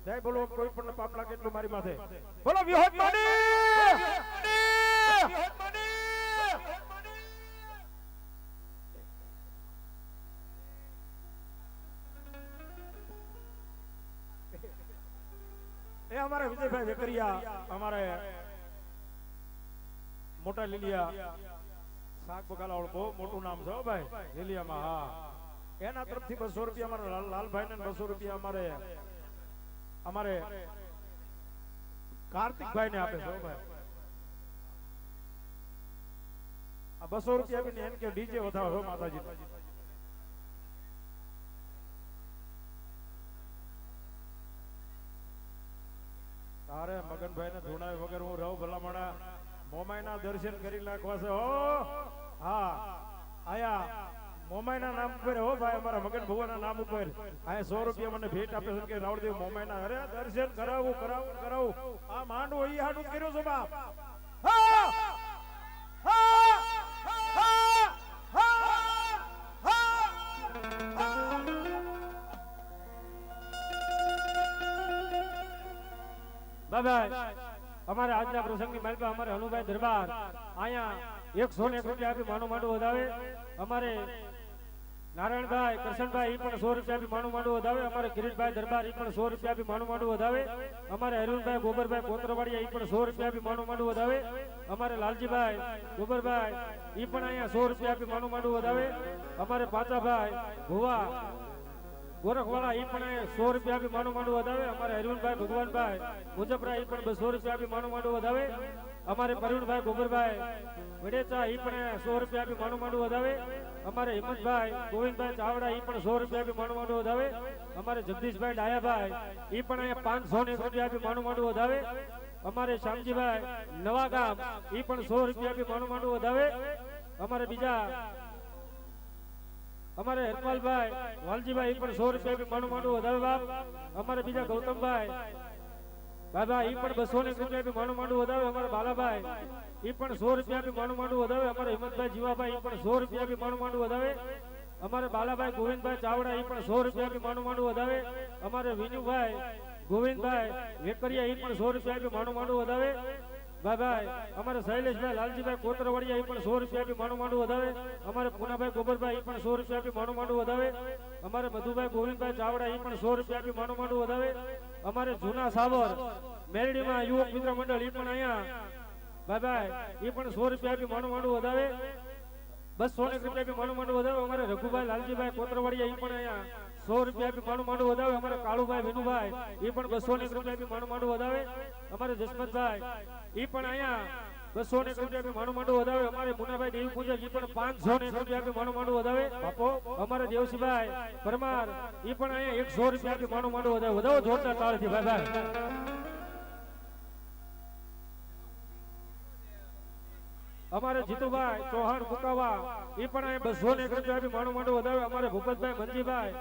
જય બોલો કોઈ પણ પાપ લાગે એટલું મારી માથે બોલો વિહોત માની એ અમારે વિજયભાઈ વેકરિયા અમારે મોટા લીલિયા શાક બગાલા બહુ મોટું નામ છે ભાઈ લીલિયામાં હા એના તરફથી 200 રૂપિયા અમારા લાલભાઈ ને 200 રૂપિયા અમારે કાર્તિકભાઈ ને આપે છે ભાઈ આ 200 રૂપિયા આપીને એમ કે ડીજે વધાવો માતાજી તારે મગનભાઈ ને ધૂણાય વગર હું રહું ભલામણા મોમાઈના દર્શન કરી નાખવા છે હો હા આયા મોમાઈના નામ ઉપર હો ભાઈ અમારા મગન ભુવાના નામ ઉપર આયા 100 રૂપિયા મને ભેટ આપે છે કે રાવળદેવ મોમાઈના અરે દર્શન કરાવું આ માંડવો ઈ હાડું કર્યો છો બાપ હા બાબા અમારે આજના પ્રસંગની માલપા અમારે હનુભાઈ દરબાર અહીંયા 101 રૂપિયા આપી માનું માંડું વધાવે અમારે નારાયણભાઈ કરશનભાઈ ઈ પણ 100 રૂપિયા આપી માનું માંડું વધાવે અમારે કિરીટભાઈ દરબાર ઈ પણ 100 રૂપિયા આપી માનું માંડું વધાવે અમારે અરુણભાઈ ગોબરભાઈ કોતરવાડિયા ઈ પણ 100 રૂપિયા આપી માનું માંડું વધાવે અમારે લાલજીભાઈ ગોબરભાઈ ઈ પણ અહીંયા 100 રૂપિયા આપી માનું માંડું વધાવે અમારે પાચાભાઈ ભુવા ગોરખવાળા ઈ પણ 100 રૂપિયા આપી માનું માંડું વધાવે અમારે હરવનભાઈ ભગવાનભાઈ મુજબરા ઈ પણ 200 રૂપિયા આપી માનું માંડું વધાવે અમારે પરુણભાઈ ગોબરભાઈ વડેચા ઈ પણ 100 રૂપિયા આપી માનું માંડું વધાવે અમારે હિંમતભાઈ ગોવિંદભાઈ ચાવડા ઈ પણ 100 રૂપિયા આપી માનું માંડું વધાવે અમારે જગદીશભાઈ ડાયાભાઈ ઈ પણ અહીંયા 501 રૂપિયા આપી માનું માંડું વધાવે અમારે શ્યામજીભાઈ નવા ગામ ઈ પણ 100 રૂપિયા આપી માનું માંડું વધાવે અમારે બીજા અમારે હરપાલભાઈ વાલજીભાઈ ઈ પણ 100 રૂપિયા આપી માનું માંડું વધાવે બાપ અમારે બીજા ગૌતમભાઈ બાબા ઈ પણ 201 રૂપિયા આપી માનું માંડું વધાવે અમારે બાલાભાઈ ઈ પણ 100 રૂપિયા આપી માનું માંડું વધાવે અમારે હિંમતભાઈ જીવાભાઈ ઈ પણ 100 રૂપિયા આપી માનું માંડું વધાવે અમારે બાલાભાઈ ગોવિંદભાઈ ચાવડા ઈ પણ 100 રૂપિયા આપી માનું માંડું વધાવે અમારે વિનુભાઈ ગોવિંદભાઈ વેકરિયા ઈ પણ 100 રૂપિયા આપી માનું માંડું વધાવે ભાઈ અમારે શૈલેષભાઈ લાલજીભાઈ કોતરવાડિયા ઈ પણ 100 રૂપિયા આપી માનું માંડું વધાવે અમારે પુનાભાઈ ગોબરભાઈ ઈ પણ 100 રૂપિયા આપી માનું માંડું વધાવે અમારે મધુભાઈ ગોવિંદભાઈ ચાવડા ઈ પણ 100 રૂપિયા આપી માનું માંડું વધાવે અમારે જૂના સાવર મેરડીમાં યુવક મિત્ર મંડળ ઈ પણ અહીંયા ભાઈ ઈ પણ 100 રૂપિયા આપી માનું માંડું વધાવે 201 રૂપિયા આપી માનું માંડું વધાવે અમારે રઘુભાઈ લાલજીભાઈ કોતરવાડિયા ઈ પણ અહીંયા 100 રૂપિયા આપી માનું માંડું વધાવે અમારે કાળુભાઈ વિનુભાઈ ઈ પણ 201 રૂપિયા આપી માનું માંડું વધાવે અમારે જસમતભાઈ ઈ પણ અહીંયા 201 રૂપિયા આપી માનું માંડું વધાવે અમારે મુનાભાઈ દેવી પૂજક ઈ પણ 501 રૂપિયા આપી માનું માંડું વધાવે બાપો અમારે દેવસીભાઈ પરમાર ઈ પણ અહીંયા 100 રૂપિયા આપી માનું માંડું વધાવે વધાવો જોરદાર તાળીથી ભાઈ અમારે જીતુભાઈ ચૌહાણ મુકાવા ઈ પણ અહીંયા 201 રૂપિયા આપી માનું માંડું વધાવે અમારે ભૂપતભાઈ મંજીભાઈ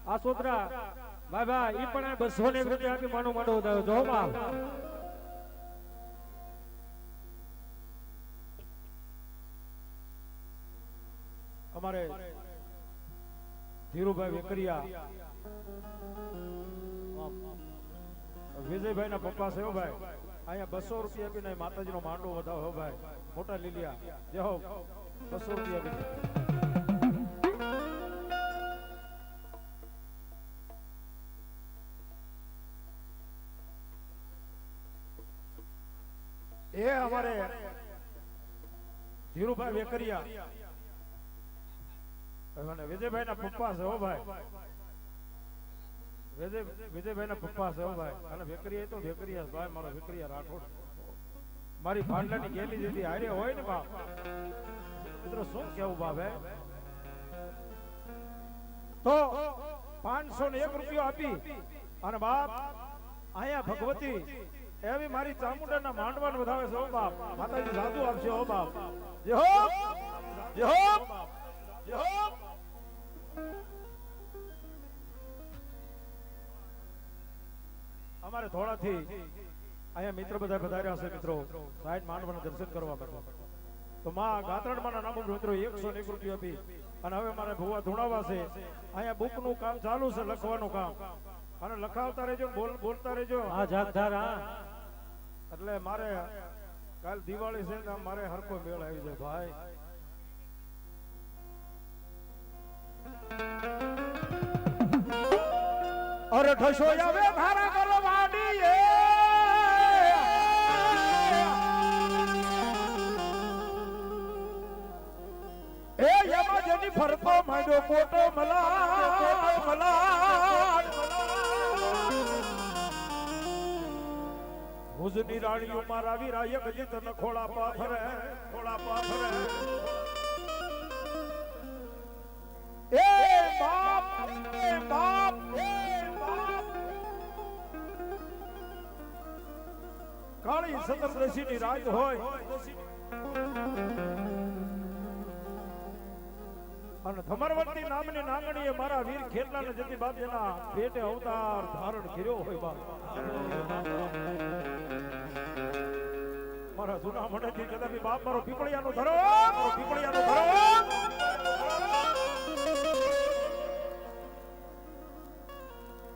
આસોદરા ભાઈ ઈ પણ 201 રૂપિયા આપી માનું માંડું વધાવે જો બાપ અમારે ધીરુભાઈ વેકરિયા વિજયભાઈ ના પપ્પા છે હો ભાઈ અહીંયા 200 રૂપિયા આપીને માતાજીનો માંડો વધાવો હો ભાઈ મોટા લીલિયા જે હો 200 રૂપિયા આપીને એ અમારે ધીરુભાઈ વેકરિયા અને વિજયભાઈ ના પપ્પા છે હો ભાઈ વિજયભાઈ ના પપ્પા છે હો ભાઈ અને વેકરિયા તો વેકરિયા ભાઈ મારો વેકરિયા રાઠોડ મારી ભાડલાની ગેલી જેથી હારે હોય ને બાપ મિત્રો શું કેવું બાપ હે તો 501 રૂપિયો આપી અને બાપ અહીંયા ભગવતી એવી મારી ચામુંડાના માંડવાને વધાવે છે હો બાપ માતાજી સાધુ આપશે હો બાપ જય હો જય હો જય હો અમારે થોડાથી અહીંયા મિત્ર બધા પધાર્યા છે મિત્રો સાઈડ માંડવાના દર્શન કરવા માટે તો માં ગાત્રણમાંના નામ મિત્રો 101 રૂપિયા આપી અને હવે મારે ભુવા ધૂણાવા છે અહીંયા બુક નું કામ ચાલુ છે લખવાનું કામ અને લખાવતા રહેજો બોલતા રહેજો હા જાગધાર હા એટલે મારે કાલ દિવાળી છે ને મારે હરકો મેળ આવી જાય ભાઈ અરે ઠસો આવે ધારા કરવાડી એ યમા જેની ફરતો માંડ્યો કોટો મલાડ ભુજની રાણીઓ મારા વીરાય ગજી તન ખોળા પાથરે એ બાપ કાળી સતરદશી ની રાત હોય અને ધમરવતી નામની નાંગણીએ મારા વીર ખેતલાને જતી બાદ એના પેટે અવતાર ધારણ કર્યો હોય બાપ મારા જૂના મઢેથી કદાપી બાપ મારો પીપળિયાનો ધરો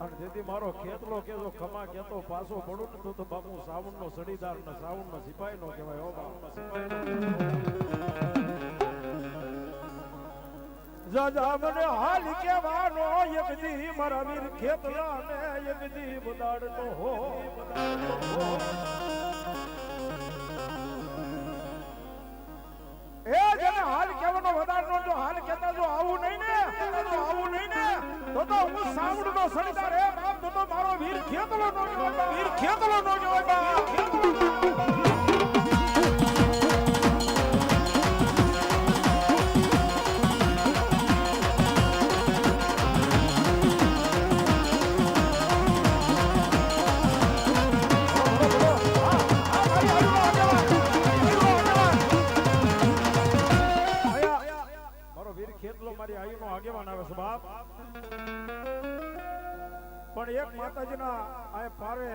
અને જેથી મારો ખેતલો કેજો ખમા કેતો પાછો પડું ને તો બાપુ સાવણ નો સડીદાર ને સાવણ નો સિપાહી નો કહેવાય હો બાપ જાજા મને હાલ કેવાનો એક દી મારા વીર ખેતલા ને એક દી બદાડતો હો એ જેને હાલ કેવાનો વધારનો જો હાલ કેતા જો આવું નહીં ને તો હું સાવડ નો સડીદાર હે બાપ તો મારો વીર ખેતલો નો કહેવાય બાપ મારી આયુનો આગેવાન આવે છે બાપ પણ એક માતાજીના આ પારે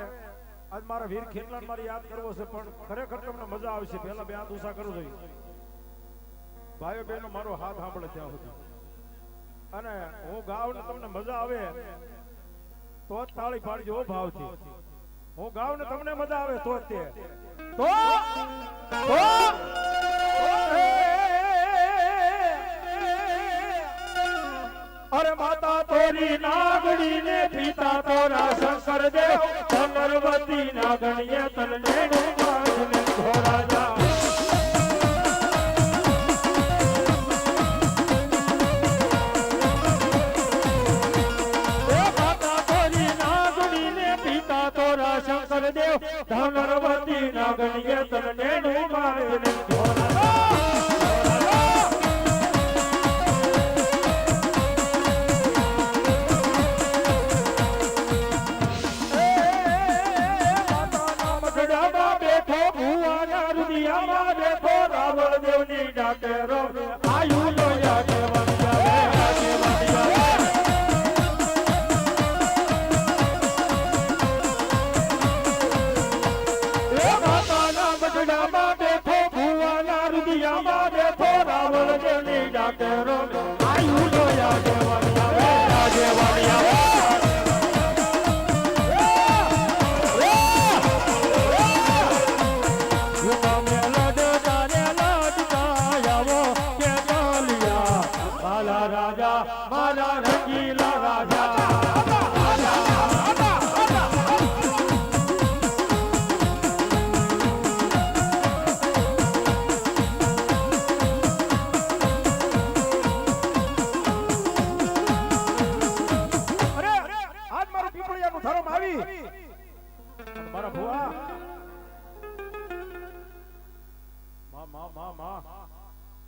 આજ મારા વીર ખેતલાને મારી યાદ કરવો છે પણ ખરેખર તમને મજા આવશે પહેલા બે હાથ ઊંચા કરવું જોઈએ ભાઈઓ બહેનો મારો હાથ સાંભળે ત્યાં સુધી અને હું ગાવ ને તમને મજા આવે તો જ તાળી પાડજો ભાવથી હું ગાવ ને તમને મજા આવે તો જ તે અરે માતા તોરી નાગડી ને પિતા તોરા શંકર દેવ ધનરવતી નાગણીએ તને ડુબાડને ધોરા જા એ માતા તોરી નાગડી ને પિતા તોરા શંકર દેવ ધનરવતી નાગણીએ તને ડુબાડને ધોરા જા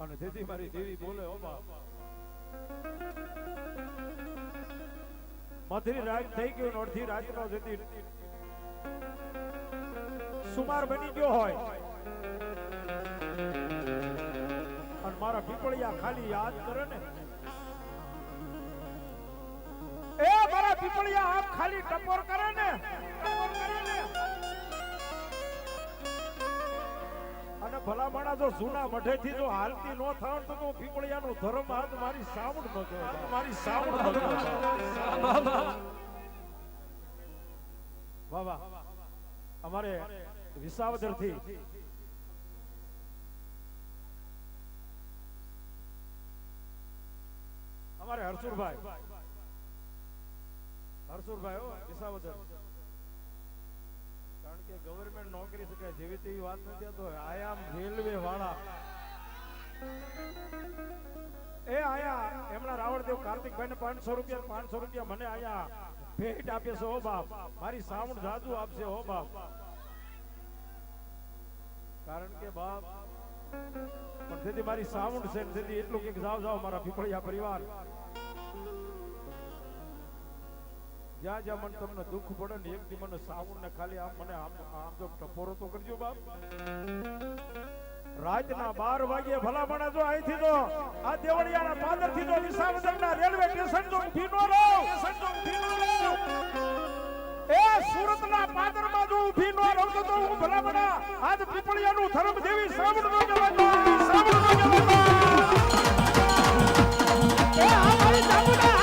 અને તેથી મારી દેવી બોલે ઓ બાપ મધરી રાત થઈ ગયું ને અડધી રાતનો જતી સુમાર બની ગયો હોય અને મારા પીપળિયા ખાલી યાદ કરે ને એ મારા પીપળિયા આપ ખાલી ટપોર કરે ને અને ભલા માણા જો જૂના મઠેથી જો હાલતી નો થાવ તો હું પીપળિયાનો ધર્મ હાથ મારી સાવડ ન કહેવાય મારી સાવડ ન કહેવાય વાહ અમારે વિસાવદર થી અમારે હરસુરભાઈ હો વિસાવદર કારણ કે ગવર્મેન્ટ નોકરી શકાય જેવી તેવી વાત નથી તો આયામ રેલવે વાળા એ આયા એમના રાવણદેવ કાર્તિકભાઈ ને 500 રૂપિયા મને આયા ભેટ આપે છે હો બાપ મારી સાઉન્ડ જાદુ આપશે હો બાપ કારણ કે બાપ પણ તેથી મારી સાઉન્ડ છે તેથી એટલું કે જાઓ મારા પીપળિયા પરિવાર જ્યાં જ્યાં મને તમને દુઃખ પડે ને એક દી મને સાવણ ને ખાલી આમ મને આમ તો ટપોરો તો કરજો બાપ રાતના 12 વાગે ભલા મને જો અહીંથી તો આ દેવળિયાના પાદર થી તો વિસાવદરના રેલવે સ્ટેશન તો ઊભી નો રહો એ સુરતના પાદરમાં જો ઊભી નો રહો તો હું ભલા મને આજ પીપળિયાનું ધર્મ દેવી સાવણ નો જવાતા એ આ મારી સાબુડા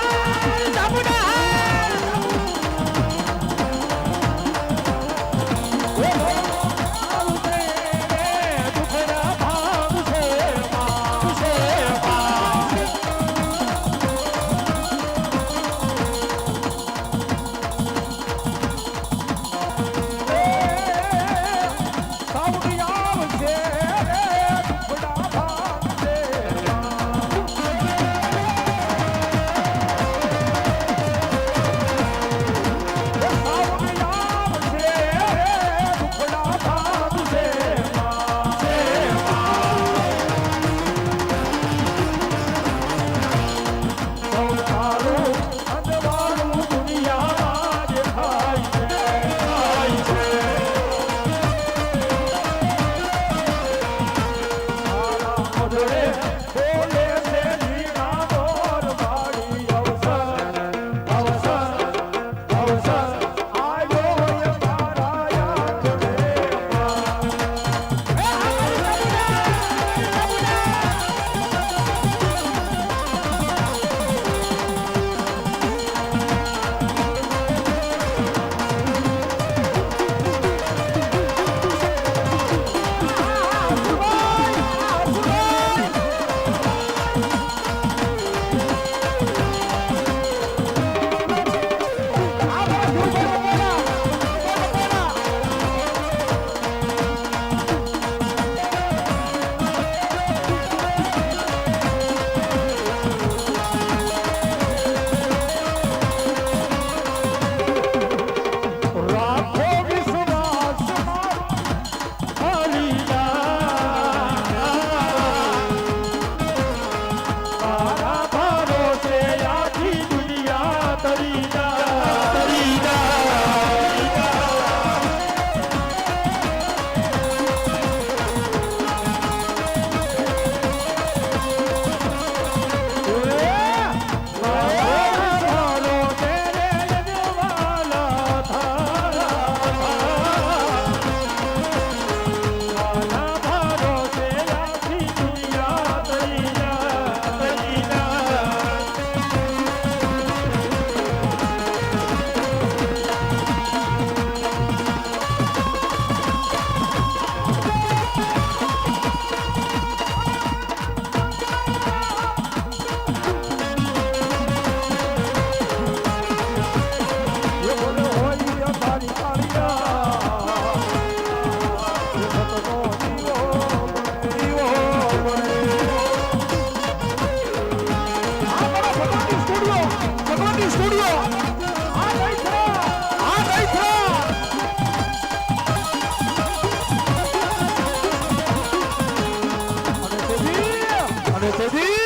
અરે તેજી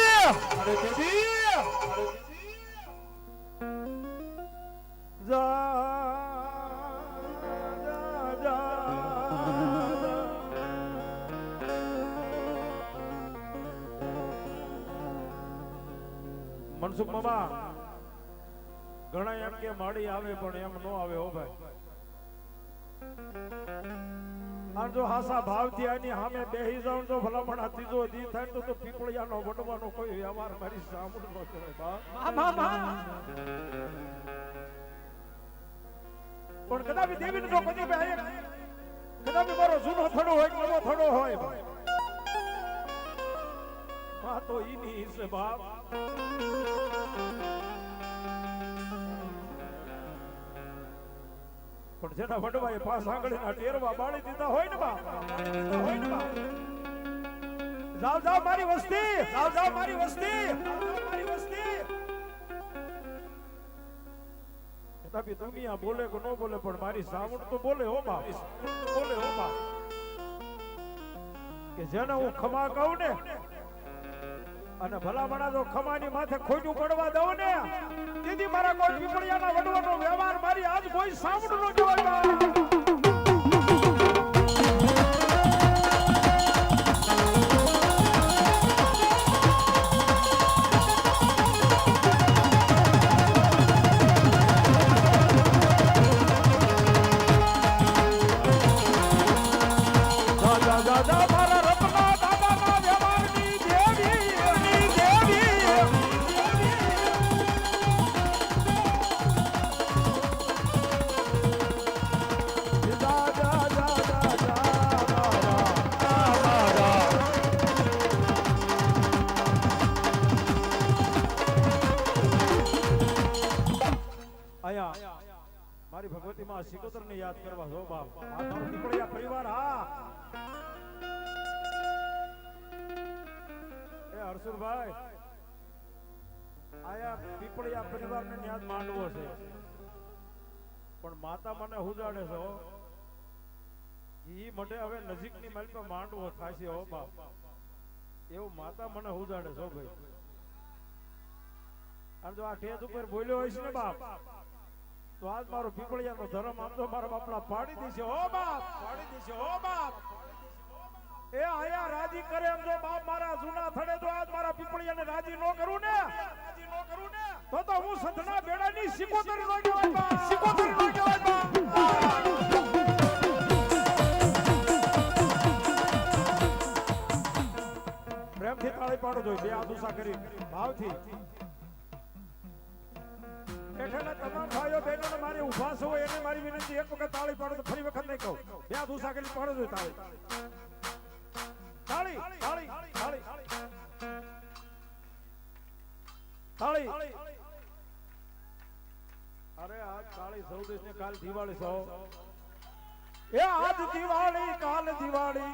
અરે તેજી મનસુખ મામા ઘણા એમ કે માડી આવે પણ એમ નો આવે હો ભાઈ. આ જો હાસા ભાવથી આની સામે બેહી જાઉં તો ભલામણ આ ત્રીજો દી થાય તો પીપળિયાનો વડવાનો કોઈ વ્યવહાર મારી સામું નો કહેવાય બા. પણ કદાપી દેવીને જો કદી બે કદાપી મારો જૂનો થડો હોય નવો થડો હોય હા તો ઈની છે બાપ. પણ જેના વડવાએ પાસ આંગળીના ટેરવા બાળી દીધા હોય ને બા જાવ જાવ મારી વસ્તી જાવ જાવ મારી વસ્તી મારી વસ્તી. કદાપી દુનિયા બોલે કે ન બોલે પણ મારી સાવણ તો બોલે હો બા બોલે હો બા. કે જેને હું ખમા કહું ને અને ભલામણા જો ખમાની માથે ખોટું પડવા દઉં ને તેથી મારા કોઈ પીપળિયાના વડવાનો વ્યવહાર મારી આજ કોઈ સાંભળું ન કહેવાય. મારી ભગવતી માં સિકોતર ને યાદ કરવા જો બાપ. આ મારો પીપળિયા પરિવાર હા એ હરસુરભાઈ આયા પીપળિયા પરિવાર ને યાદ માંડવો છે પણ માતા મને હુજાડે છે હો ઈ મને હવે નજીકની મારી પર માંડવો થાય છે હો બાપ. એવું માતા મને હુજાડે છે ભાઈ. અને જો આ ઠેઠ ઉપર બોલ્યો હોય છે ને બાપ તો આજ મારો પીપળિયાનો ધર્મ આમ તો મારા બાપડા પાડી દેશે હો બાપ પાડી દેશે હો બાપ. એ આયા રાજી કરે એમ જો બાપ મારા જૂના થડે તો આજ મારા પીપળિયાને રાજી નો કરું ને તો હું સતના બેડાની સિકોતર નો કહેવાય બાપ સિકોતર નો કહેવાય બાપ. પ્રેમથી તાળી પાડો જોઈએ બે આદુસા કરી ભાવથી. બેઠેલા તમામ ભાઈઓ બહેનો મારી ઉભા છો એને મારી વિનંતી એક વખત તાળી પાડો તો ફરી વખત નહીં કહું બે હાથ ઊંચા કરી પાડો છો તાળી તાળી તાળી તાળી તાળી. અરે આજ કાળી 14 ને કાલ દિવાળી છો એ આજ દિવાળી કાલ દિવાળી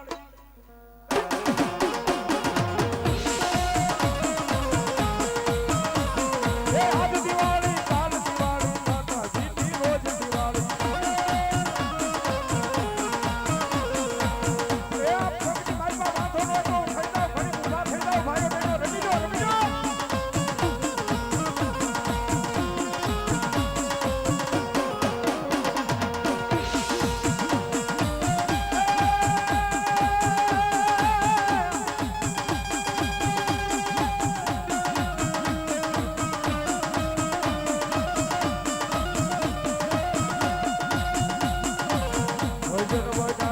એ આજ દિવાળી Bye.